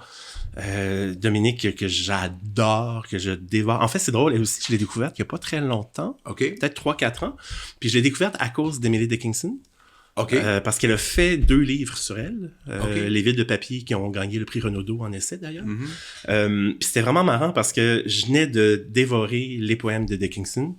Dominique, que j'adore, que je dévore. En fait, c'est drôle, elle aussi, je l'ai découverte il n'y a pas très longtemps. Peut-être 3-4 ans. Puis je l'ai découverte à cause d'Emily Dickinson. Parce qu'elle a fait 2 livres sur elle. Les villes de papier qui ont gagné le prix Renaudot en essai, d'ailleurs. Puis c'était vraiment marrant parce que je venais de dévorer les poèmes de Dickinson.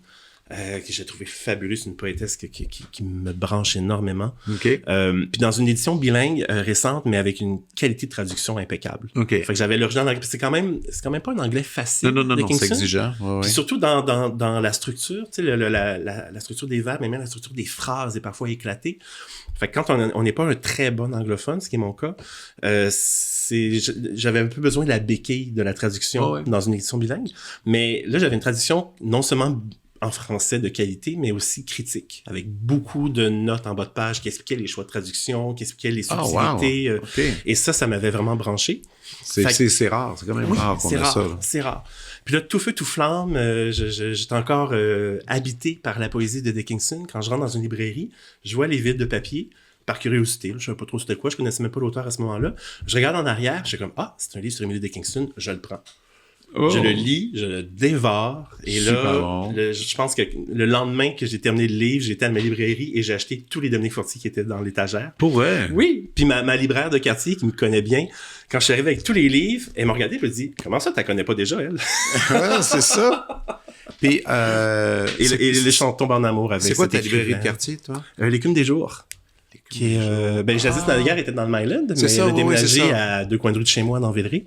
que j'ai trouvé fabuleuse, une poétesse qui me branche énormément. OK. Puis dans une édition bilingue récente, mais avec une qualité de traduction impeccable. OK. Fait que j'avais l'original en anglais. C'est quand même pas un anglais facile. Non, Dickinson. c'est exigeant. Ouais, Puis surtout dans la structure, tu sais, la structure des verbes, mais même la structure des phrases est parfois éclatée. Fait que quand on n'est pas un très bon anglophone, ce qui est mon cas, j'avais un peu besoin de la béquille de la traduction dans une édition bilingue. Mais là, j'avais une traduction non seulement en français de qualité, mais aussi critique, avec beaucoup de notes en bas de page qui expliquaient les choix de traduction, qui expliquaient les subtilités. Okay. Et ça m'avait vraiment branché. C'est rare, c'est quand même rare qu'on a ça. C'est rare. Puis là, tout feu, tout flamme, j'étais encore habité par la poésie de Dickinson. Quand je rentre dans une librairie, je vois les vides de papier, par curiosité, je savais pas trop c'était quoi, je connaissais même pas l'auteur à ce moment-là. Je regarde en arrière, je suis comme, c'est un livre sur Emily Dickinson, je le prends. Oh. Je le lis, je le dévore, et là, je pense que le lendemain que j'ai terminé le livre, j'étais à ma librairie et j'ai acheté tous les Dominique Fortier qui étaient dans l'étagère. Pour vrai? Oui, puis ma libraire de quartier qui me connaît bien, quand je suis arrivé avec tous les livres, elle m'a regardé et elle m'a dit « Comment ça, tu la connais pas déjà, elle? » Ouais, c'est ça. Puis, et les gens tombent en amour avec. C'est quoi ta librairie de quartier, toi? L'écume des jours. Qui est, Jadis Navigaire était dans le Myland, mais elle a déménagé à 2 coins de rue de chez moi, dans Villeray.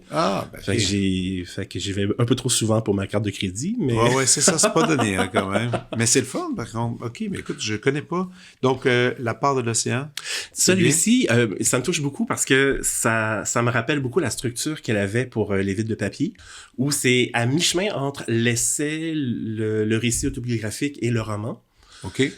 Fait que j'y vais un peu trop souvent pour ma carte de crédit, mais... Ouais, c'est ça, c'est pas donné, hein, quand même. Mais c'est le fun, par contre. OK, mais écoute, je connais pas. Donc, La part de l'océan. Celui-ci, ça me touche beaucoup parce que ça me rappelle beaucoup la structure qu'elle avait pour Les vides de papier, où c'est à mi-chemin entre l'essai, le récit autobiographique et le roman. OK.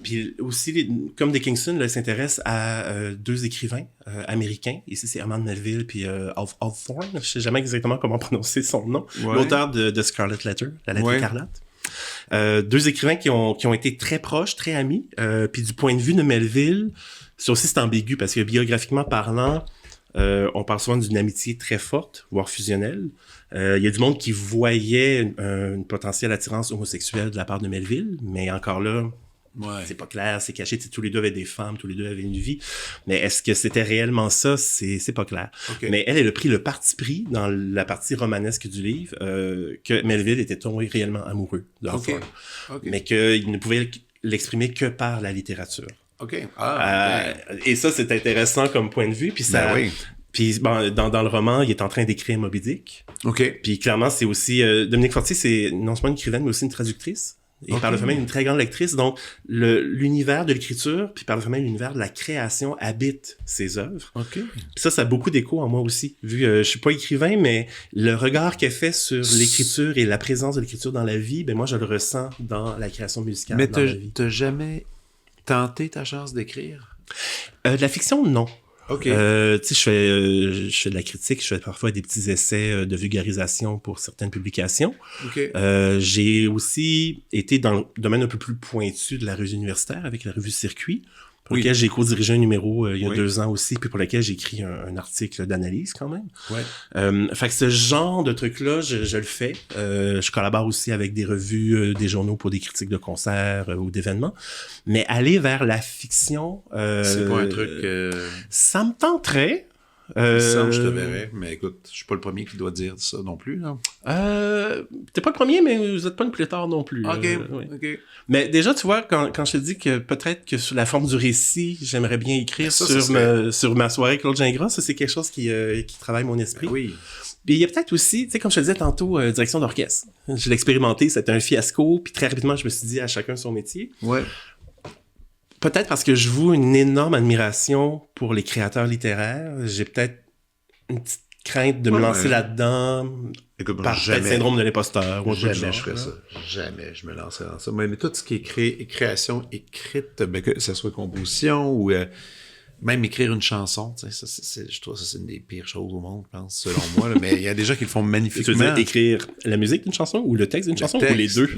Puis aussi, comme Dickinson, là, s'intéresse à 2 écrivains américains. Ici, c'est Herman Melville puis Hawthorne. Je sais jamais exactement comment prononcer son nom. Ouais. L'auteur de Scarlet Letter, la lettre écarlate. 2 écrivains qui ont été très proches, très amis. Puis du point de vue de Melville, c'est ambigu parce que biographiquement parlant, on parle souvent d'une amitié très forte, voire fusionnelle. Il y a du monde qui voyait une potentielle attirance homosexuelle de la part de Melville, mais encore là, c'est pas clair, c'est caché. Tous les deux avaient des femmes, tous les deux avaient une vie. Mais est-ce que c'était réellement ça? C'est pas clair. Okay. Mais elle a pris le parti pris dans la partie romanesque du livre que Melville était tombé réellement amoureux de Hawthorne. Okay. Mais qu'il ne pouvait l'exprimer que par la littérature. OK. Et ça, c'est intéressant comme point de vue. Puis ça... Puis dans le roman, il est en train d'écrire Moby Dick. OK. Puis clairement, c'est aussi... Dominique Fortier, c'est non seulement une écrivaine, mais aussi une traductrice. Et par le fait même, une très grande lectrice. Donc, l'univers de l'écriture, puis par le fait même, l'univers de la création habite ses œuvres. OK. Puis ça a beaucoup d'écho en moi aussi. Vu je suis pas écrivain, mais le regard qu'elle fait sur l'écriture et la présence de l'écriture dans la vie, moi, je le ressens dans la création musicale. Mais dans la vie. T'as jamais tenté ta chance d'écrire? De la fiction, non. OK. Tu sais, je fais de la critique, je fais parfois des petits essais de vulgarisation pour certaines publications. OK. J'ai aussi été dans le domaine un peu plus pointu de la revue universitaire avec la revue Circuit, pour lequel j'ai co-dirigé un numéro il y a 2 ans aussi, puis pour lequel j'ai écrit un article d'analyse quand même. Ouais. Fait que ce genre de truc-là, je le fais. Je collabore aussi avec des revues, des journaux pour des critiques de concerts ou d'événements. Mais aller vers la fiction... c'est pas un truc... Ça me tenterait. Je te verrais, mais écoute, je suis pas le premier qui doit dire ça non plus, là. T'es pas le premier, mais vous êtes pas une pléthore non plus. OK. Mais déjà, tu vois, quand je te dis que peut-être que sous la forme du récit, j'aimerais bien écrire sur ma soirée Claude Gingras, ça c'est quelque chose qui travaille mon esprit. Oui. Puis il y a peut-être aussi, tu sais, comme je te disais tantôt, direction d'orchestre. Je l'ai expérimenté, c'était un fiasco, puis très rapidement, je me suis dit à chacun son métier. Ouais. Peut-être parce que je voue une énorme admiration pour les créateurs littéraires. J'ai peut-être une petite crainte de me lancer là-dedans. Écoute, par le syndrome de l'imposteur. Jamais je ferais ça. Jamais je me lancerais dans ça. Mais tout ce qui est création écrite, que ce soit composition ou même écrire une chanson, tu sais, je trouve que c'est une des pires choses au monde, je pense, selon moi. Là. Mais il y a des gens qui le font magnifiquement. Tu veux dire écrire la musique d'une chanson ou le texte d'une chanson ou les deux?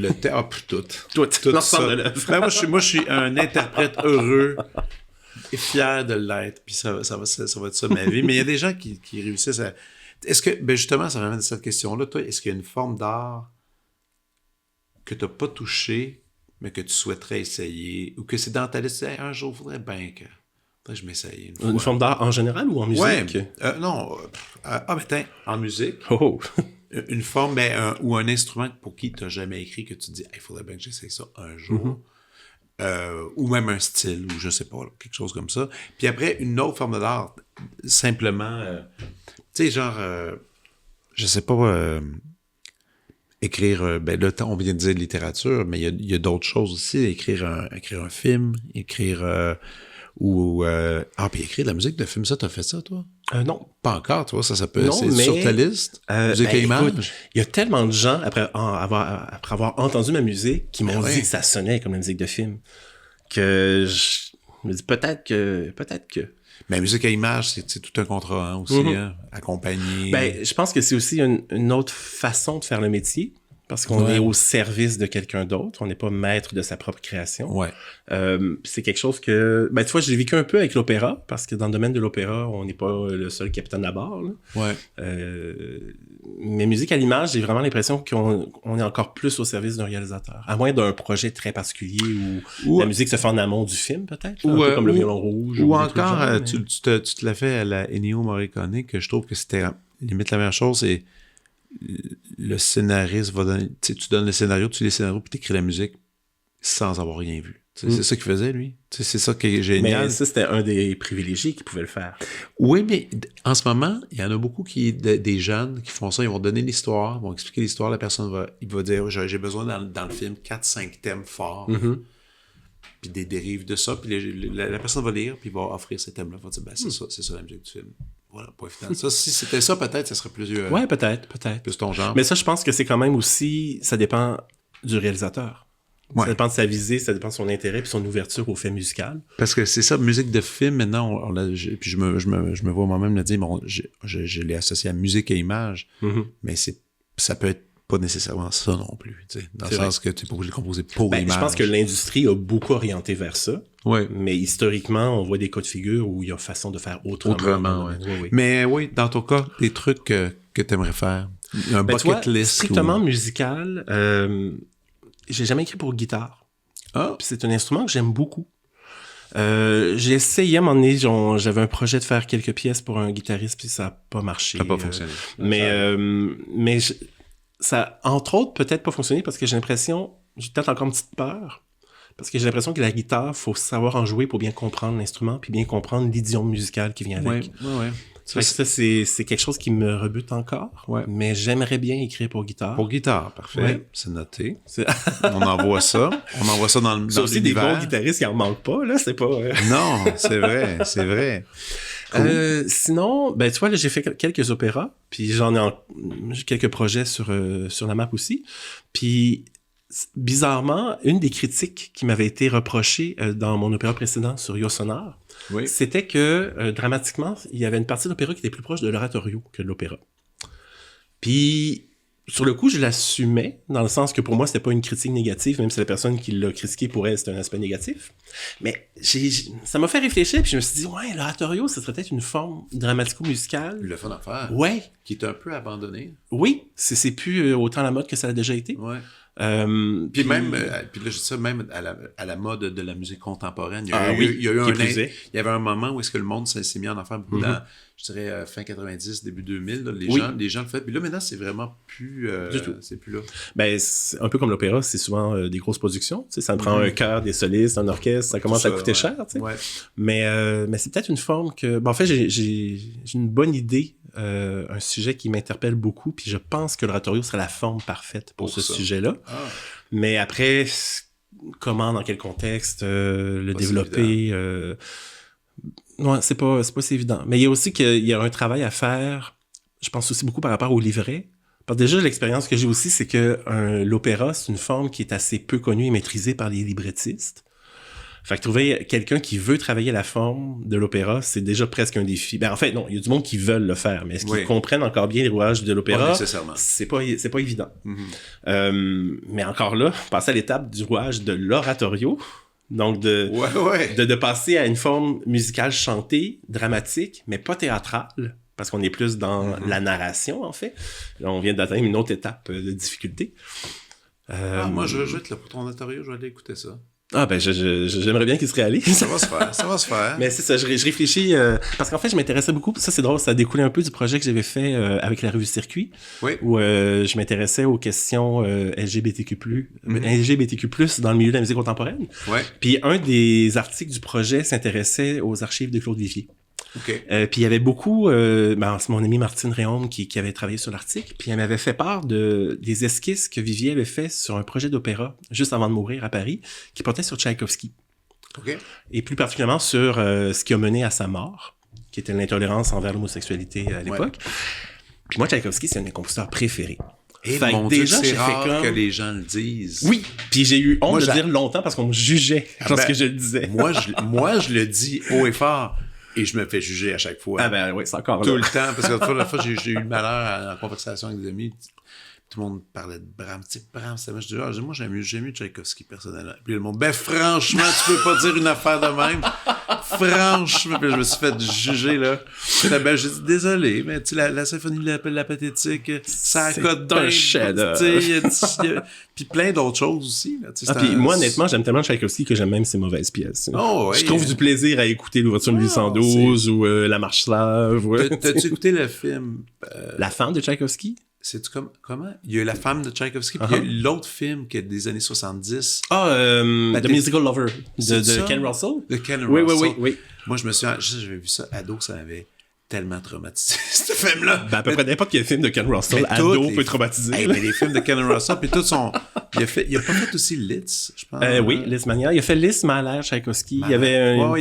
Tout. Tout l'ensemble de l'œuvre. Moi, je suis un interprète heureux et fier de l'être. Puis ça va être ça ma vie. Mais il y a des gens qui réussissent à... Est-ce que, justement, ça m'amène à cette question-là. Toi, est-ce qu'il y a une forme d'art que tu n'as pas touchée, mais que tu souhaiterais essayer, ou que c'est dans ta liste, un jour, il faudrait bien que je m'essaye une forme d'art en général ou en musique? Ouais. Non. En musique. Oh! Une forme, ou un instrument pour qui tu n'as jamais écrit, que tu te dis, il faudrait bien que j'essaye ça un jour. Ou même un style, ou je sais pas, là, quelque chose comme ça. Puis après, une autre forme d'art, simplement, tu sais, genre, je sais pas, écrire, là, on vient de dire littérature, mais il y a d'autres choses aussi, écrire un film, écrire, puis écrire de la musique de film, ça, t'as fait ça, toi? Non. Pas encore, toi, ça peut Non, c'est mais, sur ta liste? Musique et images? Écoute, il y a tellement de gens, après avoir entendu ma musique, qui m'ont dit que ça sonnait comme la musique de film, que je me dis peut-être que. Mais musique à images, c'est tout un contrat aussi, hein, accompagné. Je pense que c'est aussi une autre façon de faire le métier. Parce qu'on est au service de quelqu'un d'autre. On n'est pas maître de sa propre création. Ouais. C'est quelque chose que... tu vois, j'ai vécu un peu avec l'opéra, parce que dans le domaine de l'opéra, on n'est pas le seul capitaine à bord. Là. Ouais. Mais musique à l'image, j'ai vraiment l'impression qu'on est encore plus au service d'un réalisateur. À moins d'un projet très particulier où la musique se fait en amont du film, peut-être. Un peu comme le violon rouge. Ou encore, genre, tu te l'as fait à la Ennio Morricone, que je trouve que c'était limite la même chose, c'est... Le scénariste va donner... Tu donnes le scénario, tu lis le scénario, puis tu écris la musique sans avoir rien vu. C'est ça qu'il faisait, lui. C'est ça qui est génial. Mais ça, c'était un des privilégiés qui pouvait le faire. Oui, mais en ce moment, il y en a beaucoup des jeunes qui font ça. Ils vont donner l'histoire, vont expliquer l'histoire. La personne va dire, j'ai besoin dans le film 4-5 thèmes forts. Puis des dérives de ça. Puis la personne va lire, puis va offrir ces thèmes-là. Va dire, c'est ça la musique du film. Voilà, point final. Ça, si c'était ça, peut-être, ça serait plus... ouais, peut-être. Plus ton genre. Mais ça, je pense que c'est quand même aussi... Ça dépend du réalisateur. Ouais. Ça dépend de sa visée, ça dépend de son intérêt puis son ouverture au fait musical. Parce que c'est ça, musique de film, maintenant, puis je me vois moi-même le dire, bon, je l'ai associé à musique et image, mais ça peut être pas nécessairement ça non plus, tu sais, dans le sens que tu n'es pas obligé de composer pour l'image. Je pense que l'industrie a beaucoup orienté vers ça. Ouais. Mais historiquement, on voit des cas de figure où il y a façon de faire autrement. Oui. Mais oui, dans ton cas, des trucs que tu aimerais faire. Un bucket list. Strictement musical, j'ai jamais écrit pour guitare. Puis c'est un instrument que j'aime beaucoup. J'ai essayé à un moment donné, j'avais un projet de faire quelques pièces pour un guitariste, puis ça n'a pas marché. Ça n'a pas fonctionné. Mais ça a, entre autres, peut-être pas fonctionné parce que j'ai peut-être encore une petite peur. Parce que j'ai l'impression que la guitare, faut savoir en jouer pour bien comprendre l'instrument puis bien comprendre l'idiome musical qui vient avec. Ouais. Ça, c'est quelque chose qui me rebute encore. Ouais. Mais j'aimerais bien écrire pour guitare. Pour guitare, parfait. Ouais. C'est noté. On envoie ça. On envoie ça dans le C'est aussi l'univers. Des bons guitaristes qui en manquent pas, là. C'est pas... Non, c'est vrai. Cool. Sinon, tu vois, là, j'ai fait quelques opéras. Puis j'ai quelques projets sur la map aussi. Puis... bizarrement, une des critiques qui m'avait été reprochée dans mon opéra précédent sur Yo Sonore, c'était que dramatiquement, il y avait une partie de l'opéra qui était plus proche de l'oratorio que de l'opéra. Puis, sur le coup, je l'assumais, dans le sens que pour moi, c'était pas une critique négative, même si la personne qui l'a critiqué pour elle, c'était un aspect négatif. Mais ça m'a fait réfléchir, puis je me suis dit, l'oratorio, ça serait peut-être une forme dramatico-musicale. Le fun à faire. Ouais. Qui est un peu abandonné. Oui, c'est plus autant la mode que ça a déjà été. Ouais. Puis là je dis ça même à la mode de la musique contemporaine, il y avait un moment où est-ce que le monde s'est mis en affaire beaucoup dans, je dirais fin 90 début 2000 là, les gens le font, puis là maintenant c'est vraiment plus du tout. C'est plus là. C'est un peu comme l'opéra, c'est souvent des grosses productions, tu sais, ça prend un chœur, des solistes, un orchestre, ça commence à coûter cher, tu sais. Mais c'est peut-être une forme que en fait j'ai une bonne idée, un sujet qui m'interpelle beaucoup, puis je pense que l'oratorio serait la forme parfaite pour ce sujet-là. Mais après, comment, dans quel contexte le développer, non, c'est pas si évident. Mais il y a aussi qu'il y a un travail à faire, je pense aussi beaucoup par rapport au livret. Parce que déjà, l'expérience que j'ai aussi, c'est que l'opéra, c'est une forme qui est assez peu connue et maîtrisée par les librettistes. Fait que trouver quelqu'un qui veut travailler la forme de l'opéra, c'est déjà presque un défi. En fait, non, il y a du monde qui veulent le faire, mais est-ce qu'ils comprennent encore bien les rouages de l'opéra? Pas nécessairement. C'est pas évident. Mais encore là, passer à l'étape du rouage de l'oratorio, donc de passer à une forme musicale chantée, dramatique, mais pas théâtrale, parce qu'on est plus dans la narration, en fait. Là, on vient d'atteindre une autre étape de difficulté. Moi, je vais être là pour ton oratorio, je vais aller écouter ça. Ah ben j'aimerais bien qu'il se réalise. Ça va se faire, ça va se faire. Mais c'est ça, je réfléchis parce qu'en fait je m'intéressais beaucoup, ça c'est drôle, ça a découlé un peu du projet que j'avais fait avec la revue Circuit, Oui. où je m'intéressais aux questions LGBTQ+, LGBTQ+, dans le milieu de la musique contemporaine. Ouais. Puis un des articles du projet s'intéressait aux archives de Claude Vivier. OK. Puis il y avait beaucoup, c'est mon ami Martine Réaume qui avait travaillé sur l'article, puis elle m'avait fait part des esquisses que Vivier avait fait sur un projet d'opéra juste avant de mourir à Paris, qui portait sur Tchaïkovski. OK. Et plus particulièrement sur ce qui a mené à sa mort, qui était l'intolérance envers l'homosexualité à l'époque. Puis moi, Tchaïkovski, c'est un de mes compositeurs préférés. Et fait mon que Dieu, déjà, c'est j'ai rare fait comme... que les gens le disent. Oui, puis j'ai eu honte Moi, de je le dire longtemps parce qu'on me jugeait lorsque ben, je le disais. Moi, je le dis haut et fort et je me fais juger à chaque fois. Ah ben oui, c'est encore Tout là. le temps, parce que la fois, j'ai eu le malheur en conversation avec des amis. Tout le monde parlait de Brahms. Tu sais, Brahms, moi, je dis, moi, j'aime mieux Tchaïkovski, personnellement. Puis le monde, franchement, tu peux pas dire une affaire de même. Franchement, puis je me suis fait juger, là. Ben, j'ai dit, désolé, mais tu sais, la symphonie de la pathétique, ça code un chef-d'œuvre. Tu sais, puis plein d'autres choses aussi, là. Puis moi, honnêtement, j'aime tellement Tchaïkovski que j'aime même ses mauvaises pièces. Oh, ouais, je trouve du plaisir à écouter l'ouverture de 812 ou La Marche Slave. Ouais. T'as-tu écouté le film? La femme de Tchaïkovski? C'est-tu comment? Il y a eu La femme de Tchaïkovski, puis il y a eu l'autre film qui est des années 70. The Musical Lover de Ken Russell. De Ken Oui, Russell. oui. Moi, j'avais vu ça ado, ça m'avait tellement traumatisé, ce film-là. Ben, à peu près n'importe quel film de Ken Russell, ado, peut traumatiser. Hey, mais les films de Ken Russell, puis tous sont... Il a pas fait aussi Litz, je pense. Oui, Liz Mania. Il a fait Liz, Mahler, Tchaïkovski. Il y avait un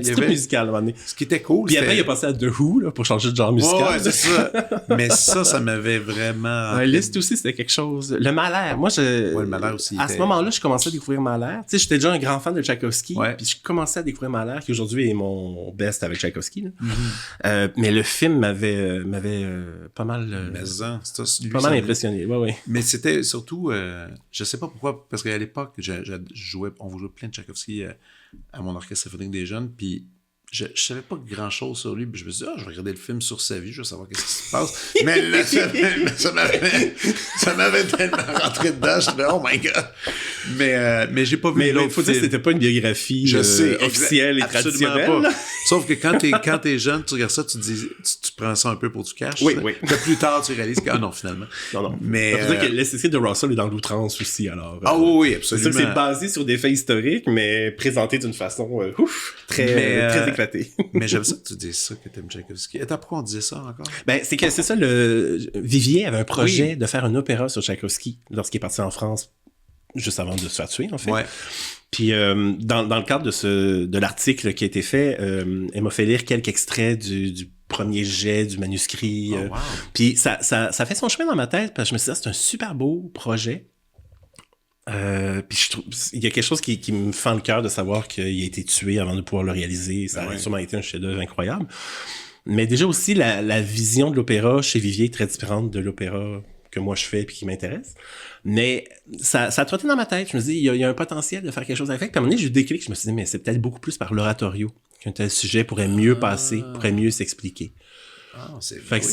petit truc musical à un moment donné. Ce qui était cool, puis après, il a passé à The Who là, pour changer de genre musical. Ouais, c'est ça. Mais ça m'avait vraiment... Liz aussi, c'était quelque chose. Le Mahler, moi, le Mahler aussi. À ce moment-là, je commençais à découvrir Mahler. Tu sais, j'étais déjà un grand fan de Tchaïkovski. Ouais. Puis je commençais à découvrir Mahler, qui aujourd'hui est mon best avec Tchaïkovski. Mais le film m'avait pas mal... pas mal impressionné. Ouais. Mais c'était surtout... je sais pas pourquoi, parce qu'à l'époque, on jouait plein de Tchaïkovski à mon orchestre symphonique des jeunes, puis je savais pas grand-chose sur lui, puis je me suis dit, je vais regarder le film sur sa vie, je vais savoir qu'est-ce qui se passe. Mais là, ça m'avait tellement rentré dedans, je me disais, oh my God! Mais j'ai pas vu l'autre film. Mais il faut dire que c'était pas une biographie officielle et traditionnelle. Pas. Sauf que quand t'es jeune, tu regardes ça, tu prends ça un peu pour du cash. Oui. Puis plus tard, tu réalises que, non, finalement. Non. Mais... Ça veut dire que l'esthétique de Russell est dans l'outrance aussi, alors. Ah oui, absolument. C'est sûr que c'est basé sur des faits historiques, mais présenté d'une façon très éclatée. Mais j'aime ça que tu dises ça, que t'aimes Tchaïkovski. Et pourquoi on disait ça encore? Ben, c'est ça, Vivier avait un projet de faire un opéra sur Tchaïkovski lorsqu'il est parti en France, juste avant de se faire tuer, en fait. Ouais. Puis, dans le cadre de l'article qui a été fait, elle m'a fait lire quelques extraits du premier jet du manuscrit. Oh, wow. Puis, ça fait son chemin dans ma tête, parce que je me suis dit, c'est un super beau projet. Puis je trouve il y a quelque chose qui me fend le cœur de savoir qu'il a été tué avant de pouvoir le réaliser. Ça a sûrement été un chef-d'œuvre incroyable. Mais déjà aussi, la vision de l'opéra chez Vivier est très différente de l'opéra que moi je fais et qui m'intéresse. Mais ça a trotté dans ma tête. Je me dis, il y a un potentiel de faire quelque chose avec. Puis à un moment donné, j'ai eu des clics. Je me suis dit, mais c'est peut-être beaucoup plus par l'oratorio qu'un tel sujet pourrait mieux passer, pourrait mieux s'expliquer. Fait que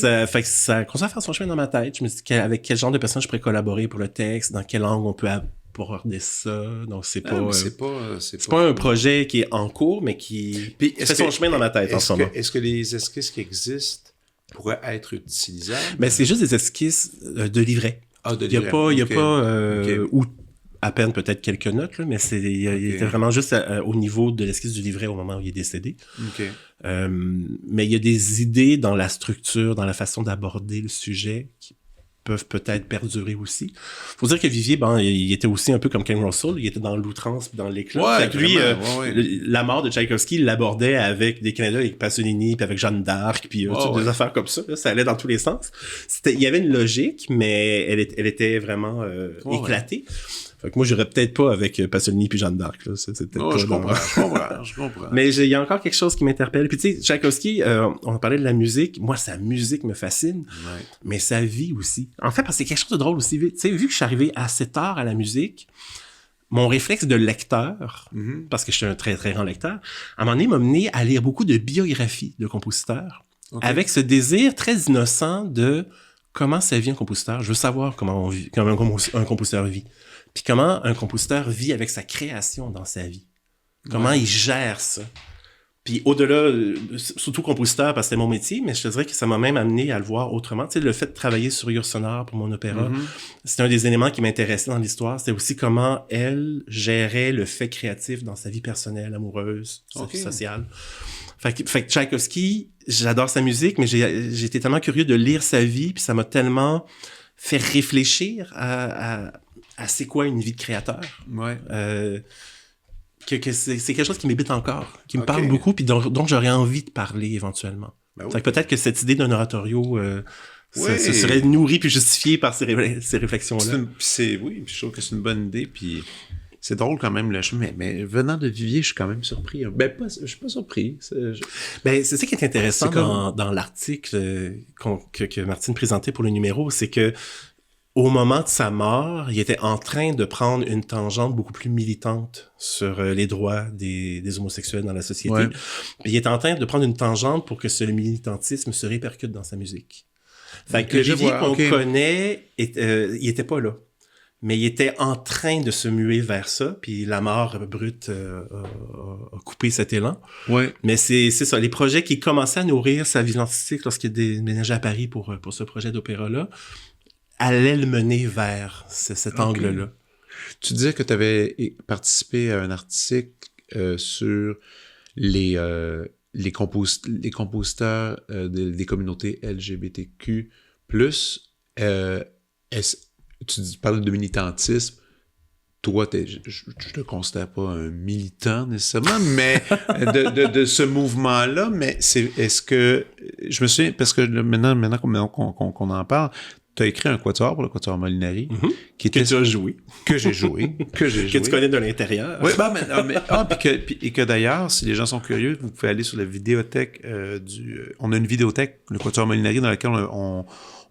ça commence à faire son chemin dans ma tête. Je me dis avec quel genre de personnes je pourrais collaborer pour le texte, dans quel angle on peut aborder ça. Donc c'est pas un projet qui est en cours, mais qui fait son chemin dans ma tête en ce moment. Est-ce que les esquisses qui existent pourraient être utilisables? Ben c'est juste des esquisses de livret. Ah, de livret. Il y a pas ou à peine peut-être quelques notes, là, mais il était vraiment juste au niveau de l'esquisse du livret au moment où il est décédé. Mais il y a des idées dans la structure, dans la façon d'aborder le sujet qui peuvent peut-être perdurer aussi. Faut dire que Vivier, il était aussi un peu comme Ken Russell, il était dans l'outrance puis dans l'éclat. Ouais, lui, la mort de Tchaïkovski, il l'abordait avec des Canadiens, avec Pasolini, puis avec Jeanne d'Arc, puis des affaires comme ça. Là, ça allait dans tous les sens. Il y avait une logique, mais elle était vraiment éclatée. Fait que moi, j'irais peut-être pas avec Pasolini puis Jeanne d'Arc. Là. Je comprends. Mais il y a encore quelque chose qui m'interpelle. Puis tu sais, Tchaïkovski, on parlait de la musique. Moi, sa musique me fascine, mais sa vie aussi. En fait, parce que c'est quelque chose de drôle aussi. Tu sais, vu que je suis arrivé assez tard à la musique, mon réflexe de lecteur, parce que je suis un très, très grand lecteur, à un moment donné, m'a mené à lire beaucoup de biographies de compositeurs, avec ce désir très innocent de comment ça vit un compositeur. Je veux savoir comment un compositeur vit. puis comment un compositeur vit avec sa création dans sa vie. Comment il gère ça. Puis au-delà, surtout compositeur, parce que c'était mon métier, mais je te dirais que ça m'a même amené à le voir autrement. Tu sais, le fait de travailler sur Ur Sonore pour mon opéra, c'était un des éléments qui m'intéressait dans l'histoire. C'était aussi comment elle gérait le fait créatif dans sa vie personnelle, amoureuse, sociale. Fait que Tchaïkovski, j'adore sa musique, mais j'ai été tellement curieux de lire sa vie, puis ça m'a tellement fait réfléchir à c'est quoi une vie de créateur. Ouais. Que c'est quelque chose qui m'habite encore, qui me parle beaucoup, puis dont j'aurais envie de parler éventuellement. Ben oui. Peut-être que cette idée d'un oratorio se serait nourrie puis justifiée par ces réflexions-là. Oui, je trouve que c'est une bonne idée, puis c'est drôle quand même, mais venant de Vivier, je suis quand même surpris. Je suis pas surpris. C'est ça qui est intéressant dans l'article que Martine présentait pour le numéro, c'est que au moment de sa mort, il était en train de prendre une tangente beaucoup plus militante sur les droits des homosexuels dans la société. Ouais. Il était en train de prendre une tangente pour que ce militantisme se répercute dans sa musique. Fait que le Vivier qu'on connaît, il était pas là. Mais il était en train de se muer vers ça, puis la mort brute a coupé cet élan. Ouais. Mais c'est ça, les projets qui commençaient à nourrir sa vie artistique lorsqu'il déménageait à Paris pour ce projet d'opéra-là, allait le mener vers cet angle-là. Tu disais que tu avais participé à un article sur les compositeurs des communautés LGBTQ+. Tu parlais de militantisme. Toi, je te considère pas un militant nécessairement, mais de ce mouvement-là, mais est-ce que... Je me souviens, parce que maintenant qu'on en parle, tu as écrit un quatuor pour le Quatuor Molinari. Que tu as joué. Que j'ai joué. Que tu connais de l'intérieur. Oui, et que d'ailleurs, si les gens sont curieux, vous pouvez aller sur la vidéothèque on a une vidéothèque, le Quatuor Molinari, dans laquelle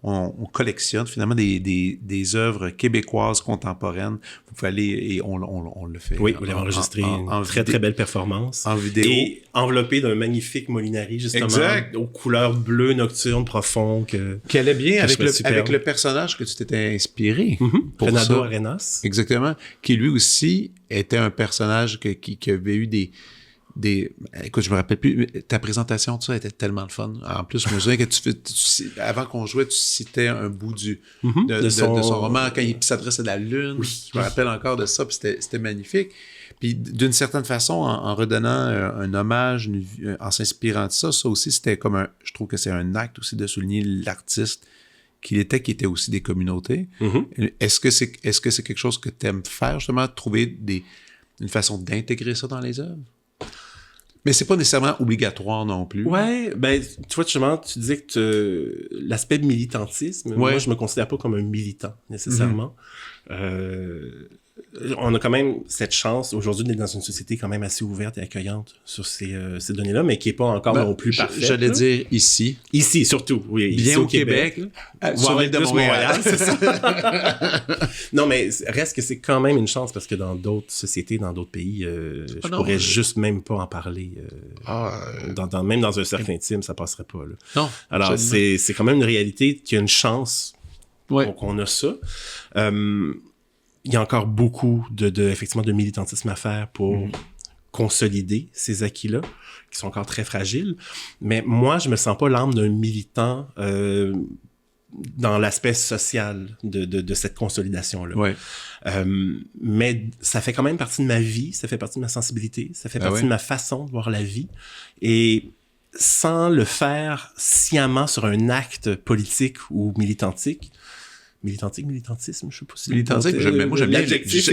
on collectionne finalement des œuvres québécoises contemporaines. Vous pouvez aller et on le fait. Oui, vous l'avez enregistré en très très belle performance. En vidéo. Et enveloppé d'un magnifique Molinari, justement. Exact. Aux couleurs bleues nocturnes profondes. Qui allait bien avec le personnage que tu t'étais inspiré. Fernando Arenas. Exactement. Qui lui aussi était un personnage qui avait eu écoute, je me rappelle plus, ta présentation, tout ça était tellement le fun. En plus, je me souviens que avant qu'on jouait, tu citais un bout de son roman quand il s'adresse à la Lune. Oui, je me rappelle encore de ça, puis c'était magnifique. Puis d'une certaine façon, en redonnant un hommage, en s'inspirant de ça aussi, c'était comme je trouve que c'est un acte aussi de souligner l'artiste qui était aussi des communautés. Est-ce que c'est quelque chose que tu aimes faire, justement, trouver une façon d'intégrer ça dans les œuvres? Mais c'est pas nécessairement obligatoire non plus. Ouais, tu vois, justement, tu disais que l'aspect militantisme, moi, je me considère pas comme un militant, nécessairement. On a quand même cette chance, aujourd'hui, d'être dans une société quand même assez ouverte et accueillante sur ces données-là, mais qui est pas encore non plus parfaite. J'allais dire ici. Ici, surtout, oui. Bien ici, au Québec. Sur l'île de Montréal, c'est ça. Non, mais reste que c'est quand même une chance, parce que dans d'autres sociétés, dans d'autres pays, je pourrais juste même pas en parler. Même dans un cercle intime, ça passerait pas. Là. Non. Alors, c'est quand même une réalité qu'il y a une chance qu'on a ça. Il y a encore beaucoup effectivement de militantisme à faire pour consolider ces acquis-là, qui sont encore très fragiles. Mais moi, je me sens pas l'âme d'un militant dans l'aspect social de cette consolidation-là. Ouais. Mais ça fait quand même partie de ma vie, ça fait partie de ma sensibilité, ça fait partie de ma façon de voir la vie. Et sans le faire sciemment sur un acte politique ou militantisme, je sais pas si... Militantique, moi j'aime bien l'adjectif.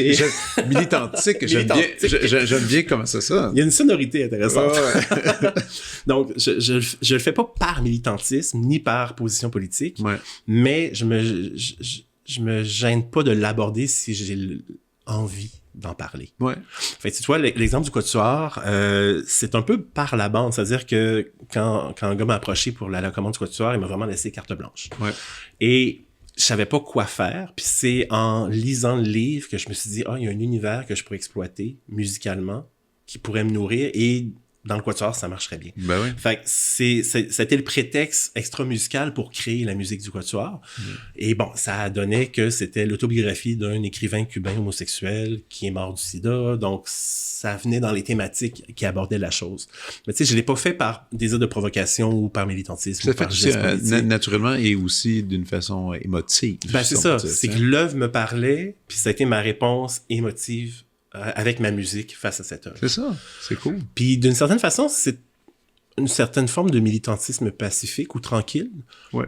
Militantique, j'aime bien comment c'est ça. Il y a une sonorité intéressante. Donc, je le fais pas par militantisme, ni par position politique, mais je me gêne pas de l'aborder si j'ai envie d'en parler. Fait que, tu vois, l'exemple du quatuor, c'est un peu par la bande, c'est-à-dire que quand un gars m'a approché pour la commande du quatuor, il m'a vraiment laissé carte blanche. Et je savais pas quoi faire, puis c'est en lisant le livre que je me suis dit, il y a un univers que je pourrais exploiter musicalement, qui pourrait me nourrir, et dans le quatuor, ça marcherait bien. Ben oui. Fait que c'était le prétexte extra-musical pour créer la musique du quatuor. Et bon, ça a donné que c'était l'autobiographie d'un écrivain cubain homosexuel qui est mort du sida. Donc, ça venait dans les thématiques qui abordaient la chose. Mais tu sais, je l'ai pas fait par désir de provocation ou par militantisme. Ça ou par fait geste politique. naturellement et aussi d'une façon émotive. Ben, c'est ça. C'est que l'œuvre me parlait, puis ça a été ma réponse émotive avec ma musique face à cette œuvre. C'est ça, c'est cool. Puis d'une certaine façon, c'est une certaine forme de militantisme pacifique ou tranquille,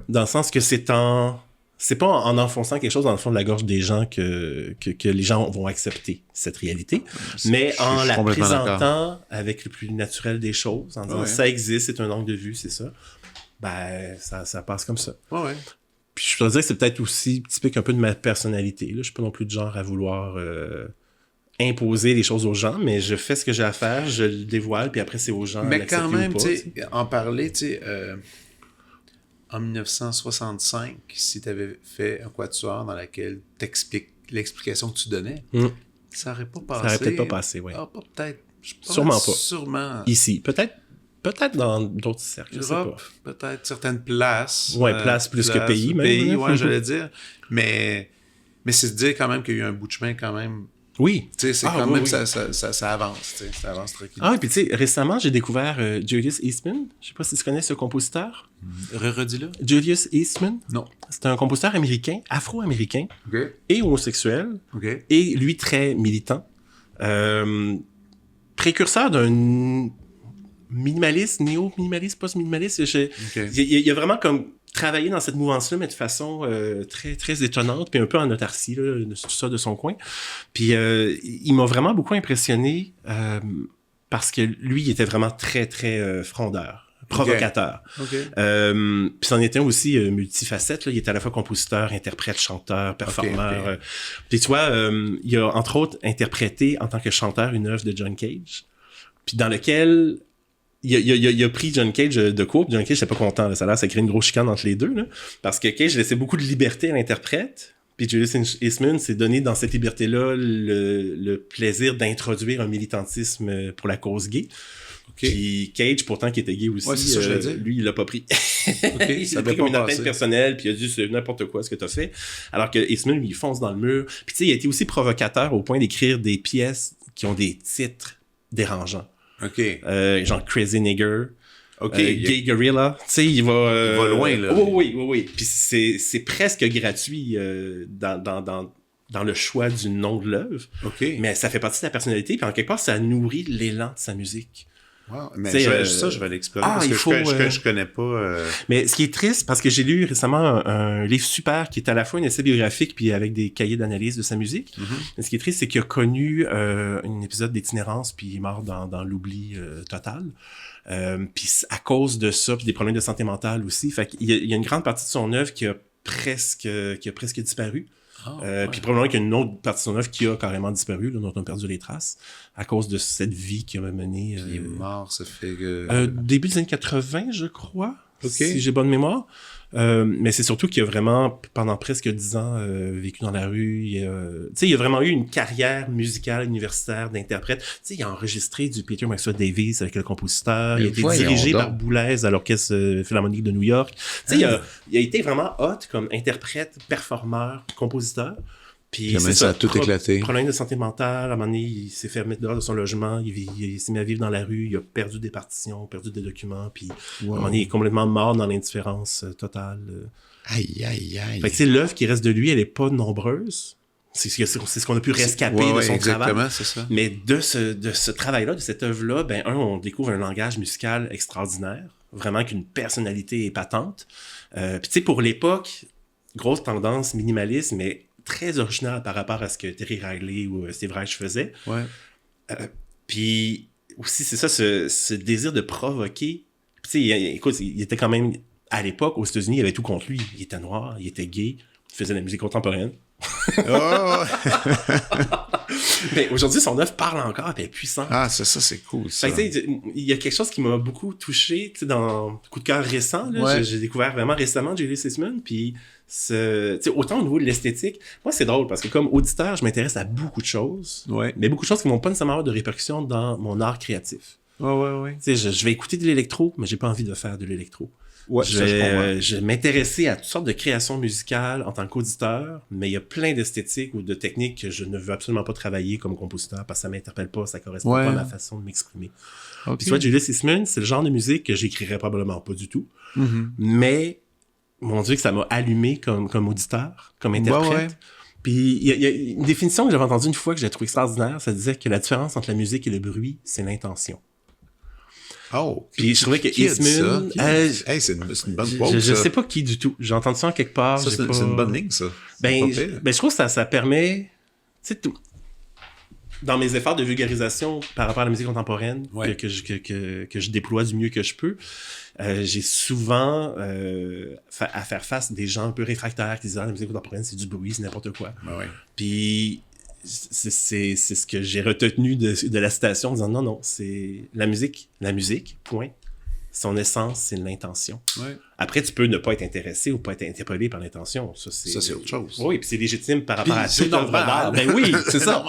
dans le sens que c'est pas en enfonçant quelque chose dans le fond de la gorge des gens que les gens vont accepter cette réalité, mais en la présentant avec le plus naturel des choses, en disant ça existe, c'est un angle de vue, c'est ça. Ben, ça passe comme ça. Ouais. Puis je voudrais dire que c'est peut-être aussi typique un peu de ma personnalité. Là. Je suis pas non plus du genre à vouloir imposer les choses aux gens, mais je fais ce que j'ai à faire, je le dévoile, puis après c'est aux gens. Mais quand même, tu sais, en parler, tu sais, en 1965, si tu avais fait un quatuor dans lequel t'expliques l'explication que tu donnais, ça aurait pas passé. Ça aurait peut-être pas passé, oui. Ah, pas peut-être. Sûrement pas. Sûrement. Ici. Peut-être dans d'autres cercles, Europe, je sais pas. Peut-être certaines places. Ouais, places plus que pays, même. Pays, ouais, j'allais dire. Mais c'est de dire quand même qu'il y a eu un bout de chemin quand même. Oui. Tu sais, c'est quand même, ça avance, tu sais, ça avance tranquillement. Ah, et puis tu sais, récemment, j'ai découvert Julius Eastman. Je sais pas si tu connais ce compositeur. Redis-le. Julius Eastman. Non. C'est un compositeur américain, afro-américain, et homosexuel, et lui très militant. Précurseur d'un minimaliste, néo-minimaliste, post-minimaliste. Il a vraiment comme travaillé dans cette mouvance-là, mais de façon très, très étonnante, puis un peu en autarcie, là, tout ça de son coin. Puis il m'a vraiment beaucoup impressionné parce que lui, il était vraiment très, très frondeur. Provocateur. Puis c'en était aussi multifacette. Là. Il était à la fois compositeur, interprète, chanteur, performeur. Puis tu vois, il a entre autres interprété en tant que chanteur une œuvre de John Cage, puis dans lequel il a pris John Cage de court. John Cage n'était pas content. Là. Ça a l'air, ça crée une grosse chicane entre les deux. Là, parce que Cage laissait beaucoup de liberté à l'interprète. Puis Julius Eastman s'est donné dans cette liberté-là le plaisir d'introduire un militantisme pour la cause gay. Puis Cage, pourtant, qui était gay aussi, lui, il l'a pas pris. Il l'a pris comme une atteinte personnelle, puis il a dit c'est n'importe quoi ce que t'as fait. Alors que Eastman, lui, il fonce dans le mur. Puis tu sais, il a été aussi provocateur au point d'écrire des pièces qui ont des titres dérangeants. Genre Crazy Nigger. Gay Gorilla. Tu sais, il va loin, là. Oui. Puis c'est presque gratuit dans le choix du nom de l'œuvre. Mais ça fait partie de sa personnalité, puis en quelque part, ça nourrit l'élan de sa musique. Wow. Mais je vais l'explorer parce que je connais pas. Mais ce qui est triste, parce que j'ai lu récemment un livre super qui est à la fois un essai biographique puis avec des cahiers d'analyse de sa musique. Mais ce qui est triste, c'est qu'il a connu un épisode d'itinérance puis il est mort dans l'oubli total. Puis à cause de ça, puis des problèmes de santé mentale aussi. Fait qu'il y a une grande partie de son œuvre qui a presque disparu. Puis probablement qu'il y a une autre partie de son œuvre qui a carrément disparu, là, dont on a perdu les traces, à cause de cette vie qu'il a menée. Il est mort, ça fait que... début des années 80, je crois, si j'ai bonne mémoire. Mais c'est surtout qu'il a vraiment, pendant presque 10 ans, vécu dans la rue. Il a vraiment eu une carrière musicale universitaire d'interprète. Il a enregistré du Peter Maxwell Davies avec le compositeur. Il a été dirigé par Boulez à l'Orchestre Philharmonique de New York. Il a été vraiment hot comme interprète, performeur, compositeur. Puis ça a tout éclaté. Problème de santé mentale. À un moment donné, il s'est fait mettre dehors de son logement. Il s'est mis à vivre dans la rue. Il a perdu des partitions, perdu des documents. Puis à un moment donné, il est complètement mort dans l'indifférence totale. Aïe. Fait que l'œuvre qui reste de lui, elle est pas nombreuse. C'est ce qu'on a pu rescaper de son travail. C'est ça. Mais de ce travail-là, de cette œuvre-là, on découvre un langage musical extraordinaire. Vraiment qu'une personnalité épatante. Puis tu sais, pour l'époque, grosse tendance minimaliste, mais très original par rapport à ce que Terry Riley ou Steve Reich faisaient. Puis aussi, c'est ça, ce désir de provoquer. Tu sais, écoute, il était quand même, à l'époque, aux États-Unis, il y avait tout contre lui. Il était noir, il était gay, il faisait de la musique contemporaine. Mais aujourd'hui, son œuvre parle encore, elle est puissante. Ah, c'est ça, c'est cool, ça. Il y a quelque chose qui m'a beaucoup touché, tu sais, dans Coup de cœur récent, là, j'ai découvert vraiment récemment Julius Eastman, puis autant au niveau de l'esthétique, moi c'est drôle, parce que comme auditeur, je m'intéresse à beaucoup de choses, mais beaucoup de choses qui n'ont pas nécessairement avoir de répercussions dans mon art créatif. Ouais. Tu sais, je vais écouter de l'électro, mais j'ai pas envie de faire de l'électro. Ouais, Je vais m'intéresser à toutes sortes de créations musicales en tant qu'auditeur, mais il y a plein d'esthétiques ou de techniques que je ne veux absolument pas travailler comme compositeur parce que ça m'interpelle pas, ça correspond pas à ma façon de m'exprimer. Okay. Puis tu vois, Julius Eastman, c'est le genre de musique que j'écrirais probablement pas du tout, mais mon Dieu que ça m'a allumé comme auditeur, comme interprète. Puis il y a une définition que j'avais entendue une fois que j'ai trouvé extraordinaire, ça disait que la différence entre la musique et le bruit, c'est l'intention. Oh, puis je trouvais que Eastman... c'est une bonne quote, je sais pas qui du tout. J'ai entendu ça en quelque part. Ça, c'est une bonne ligne, ça. Je trouve que ça permet... Tu sais, tout... Dans mes efforts de vulgarisation par rapport à la musique contemporaine que je déploie du mieux que je peux, j'ai souvent à faire face à des gens un peu réfractaires qui disent « Ah, la musique contemporaine, c'est du bruit, c'est n'importe quoi. » Puis... c'est ce que j'ai retenu de la citation en disant non, c'est la musique, point. Son essence, c'est l'intention. Ouais. Après, tu peux ne pas être intéressé ou pas être interpellé par l'intention. Ça, c'est autre chose. Oui, puis c'est légitime par rapport à c'est tout normal. Ben oui, c'est ça.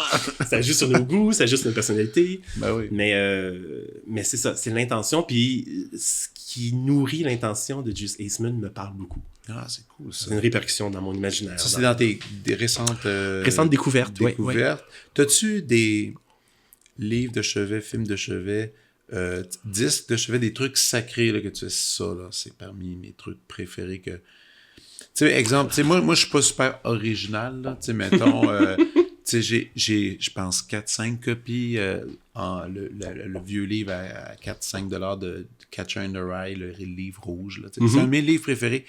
Ça joue sur nos goûts, ça joue sur nos personnalités. Ben oui. Mais c'est ça, c'est l'intention. Puis ce qui nourrit l'intention de Julius Eastman me parle beaucoup. Ah, c'est cool, ça. C'est une répercussion dans mon imaginaire. Ça, c'est dans tes récentes découvertes. T'as-tu des livres de chevet, films de chevet, disques de chevet, des trucs sacrés là, que tu fais ça, là, c'est parmi mes trucs préférés que... Tu sais, exemple, tu sais, moi, je suis pas super original, là, tu sais, mettons... tu sais, j'ai, je pense, 4-5 copies, le vieux livre à 4-5 $ de Catcher in the Rye, le livre rouge, là, c'est un de mes livres préférés.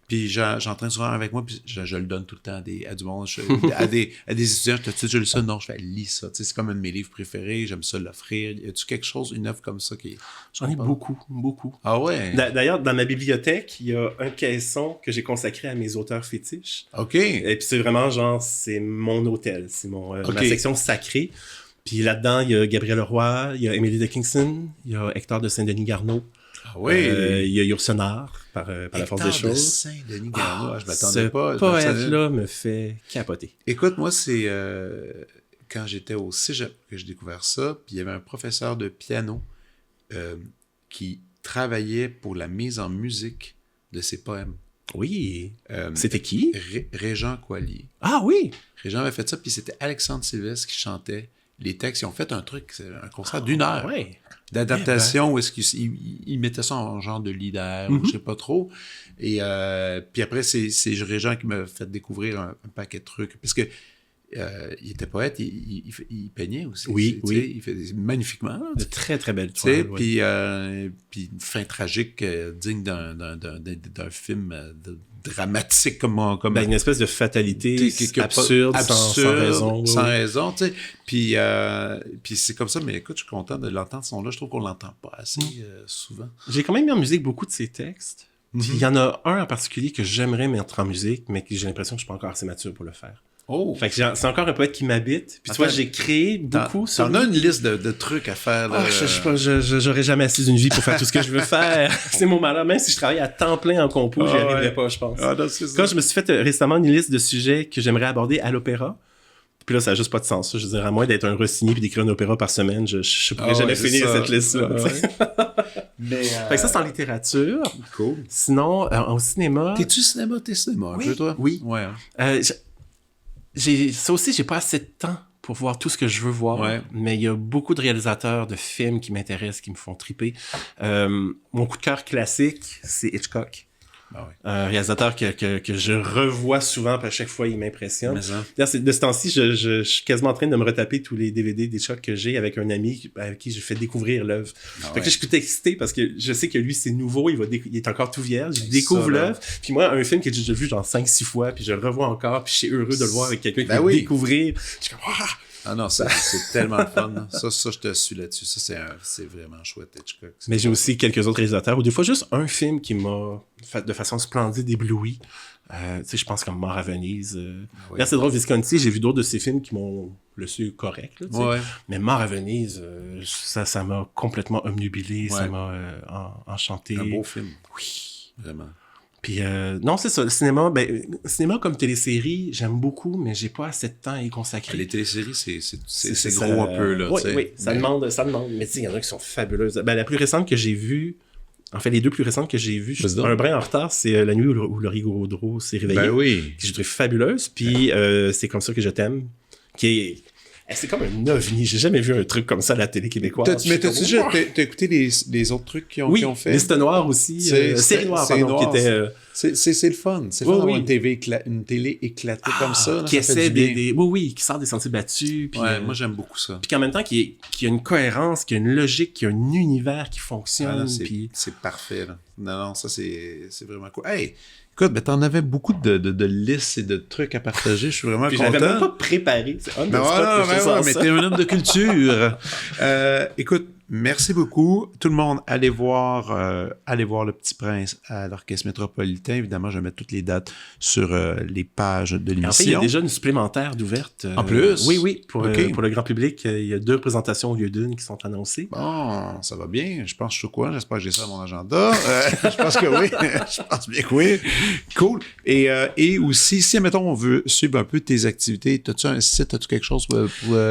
Puis j'en traîne souvent avec moi, puis je le donne tout le temps à du monde, à des étudiants. T'as-tu déjà lu ça? Non, je fais, lis ça. Tu sais, c'est comme un de mes livres préférés, j'aime ça l'offrir. Y a-tu quelque chose, une œuvre comme ça qui... J'en ai beaucoup. Ah ouais? D'ailleurs, dans ma bibliothèque, il y a un caisson que j'ai consacré à mes auteurs fétiches. OK. Et puis c'est vraiment genre, c'est mon hôtel, c'est ma section sacrée. Puis là-dedans, il y a Gabriel Leroy, il y a Emily Dickinson, il y a Hector de Saint-Denis Garneau. Ah oui. Il y a Yourcenar par la force des choses. Saint-Denis Garneau, je m'attendais pas. Ce poète-là me fait capoter. Écoute, moi, c'est quand j'étais au cégep que j'ai découvert ça, puis il y avait un professeur de piano qui travaillait pour la mise en musique de ses poèmes. Oui. C'était qui? Régent Coilier. Ah oui! Régent avait fait ça, puis c'était Alexandre Sylvestre qui chantait les textes. Ils ont fait un concert d'1 heure. Ouais. D'adaptation où est-ce qu'il mettait ça en genre de leader, je sais pas trop. Et puis après, c'est Régent qui m'a fait découvrir un paquet de trucs. Parce que il était poète, il peignait aussi. Oui. Il fait magnifiquement. Là, de très, très belles toiles. Puis une fin tragique digne d'un film dramatique comme une espèce de fatalité absurde, sans raison. Sans raison, tu sais. Puis c'est comme ça, mais écoute, je suis content de l'entendre, ce son-là. Je trouve qu'on l'entend pas assez souvent. J'ai quand même mis en musique beaucoup de ses textes. Puis il y en a un en particulier que j'aimerais mettre en musique, mais que j'ai l'impression que je suis pas encore assez mature pour le faire. Oh! Fait que c'est encore un poète qui m'habite. Puis tu vois, j'ai créé beaucoup sur T'en as une liste de trucs à faire. Là. J'aurais jamais assez d'une vie pour faire tout ce que je veux faire. C'est mon malheur. Même si je travaille à temps plein en compo, j'y arriverais pas, je pense. Non, c'est ça. Quand je me suis fait récemment une liste de sujets que j'aimerais aborder à l'opéra, puis là, ça n'a juste pas de sens. Je veux dire, à moins d'être un Rossini puis d'écrire un opéra par semaine, je pourrais jamais finir cette liste-là. Mais fait que ça, c'est en littérature. Cool. Sinon, au cinéma... T'es cinéma, un peu, toi? Oui. Ouais. Ça aussi, j'ai pas assez de temps pour voir tout ce que je veux voir, mais il y a beaucoup de réalisateurs de films qui m'intéressent, qui me font triper. Mon coup de cœur classique, c'est Hitchcock. Ah oui. Un réalisateur que je revois souvent, puis à chaque fois, il m'impressionne. De ce temps-ci, je suis quasiment en train de me retaper tous les DVD d'Hitchcock que j'ai avec un ami avec qui je fais découvrir l'œuvre. Fait que je suis tout excité parce que je sais que lui, c'est nouveau, il est encore tout vierge, je découvre l'œuvre. Puis moi, un film que j'ai déjà vu genre 5-6 fois, puis je le revois encore, puis je suis heureux de le voir avec quelqu'un qui veut découvrir. Je suis comme, waouh! Ah non, c'est tellement le fun. Ça, je te suis là-dessus. Ça, c'est vraiment chouette, Hitchcock. Mais j'ai aussi quelques autres réalisateurs, ou des fois juste un film qui m'a fait de façon splendide ébloui. Tu sais, je pense comme Mort à Venise. Là, c'est drôle, Visconti, j'ai vu d'autres de ces films qui m'ont le su correct. Là, mais Mort à Venise, ça m'a complètement omnubilé, ça m'a enchanté. Un beau film. Oui. Vraiment. Puis non, c'est ça, le cinéma comme télésérie, j'aime beaucoup, mais j'ai pas assez de temps à y consacrer. Les téléséries, c'est gros un peu, là. Oui, ça demande. Mais tu sais, il y en a qui sont fabuleuses. La plus récente que j'ai vue, en fait, les deux plus récentes que j'ai vues, je suis un brin en retard, c'est La nuit où Laurie Gaudreau s'est réveillée. Ben oui. Que j'ai trouvé fabuleuse. Puis C'est comme ça que je t'aime, qui est... C'est comme un ovni. J'ai jamais vu un truc comme ça à la télé québécoise. Mais t'as écouté les autres trucs qui ont fait? Liste Noire aussi. Série Noire, pardon, qui était... C'est le fun. C'est le fun d'avoir une télé éclatée comme ça. Là, qui ça essaie Oui, qui sort des sentiers battus. Puis, moi, j'aime beaucoup ça. Puis qu'en même temps, qui a une cohérence, qui a une logique, qui a un univers qui fonctionne. C'est parfait. Là. Non, ça, c'est vraiment cool. Hey! Écoute, ben, t'en avais beaucoup de listes et de trucs à partager. Je suis vraiment content. J'avais même pas préparé. C'est on the spot mais t'es un homme de culture. Écoute, merci beaucoup. Tout le monde, allez voir Le Petit Prince à l'Orchestre Métropolitain. Évidemment, je vais mettre toutes les dates sur les pages de l'émission. En fait, il y a déjà une supplémentaire d'ouverte. En plus? Oui. Pour le grand public, il y a 2 présentations au lieu d'une qui sont annoncées. Bon, ça va bien. Je pense que je suis quoi? J'espère que j'ai ça à mon agenda. Je pense que oui. Je pense bien que oui. Cool. Et aussi, si, mettons, on veut suivre un peu tes activités, as-tu un site, as-tu quelque chose pour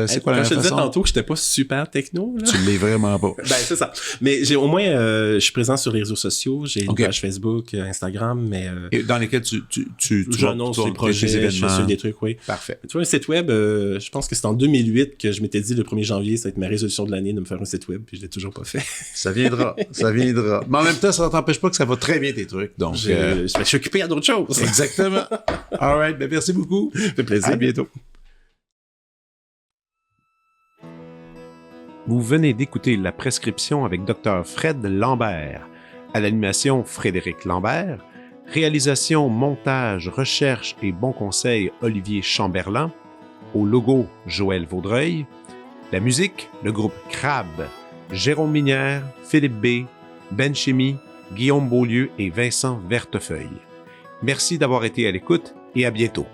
c'est quoi la façon? Quand je te disais tantôt que j'étais pas super techno, là. Tu l'es vraiment pas. C'est ça. Mais j'ai au moins, je suis présent sur les réseaux sociaux. J'ai une page Facebook, Instagram, mais... Et dans lesquels tu j'annonce les projets, des événements. je suis des trucs, oui. Parfait. Tu vois, un site web, je pense que c'est en 2008 que je m'étais dit le 1er janvier, ça va être ma résolution de l'année de me faire un site web, puis je l'ai toujours pas fait. Ça viendra. Mais en même temps, ça ne t'empêche pas que ça va très bien tes trucs. Donc, je suis occupé à d'autres choses. Exactement. All right. Ben, merci beaucoup. Ça fait plaisir. À bientôt. Vous venez d'écouter La Prescription avec Dr. Fred Lambert. À l'animation, Frédéric Lambert. Réalisation, montage, recherche et bons conseils, Olivier Chamberlain. Au logo, Joël Vaudreuil. La musique, le groupe Crabe. Jérôme Minière, Philippe B., Ben Chimie, Guillaume Beaulieu et Vincent Vertefeuille. Merci d'avoir été à l'écoute et à bientôt.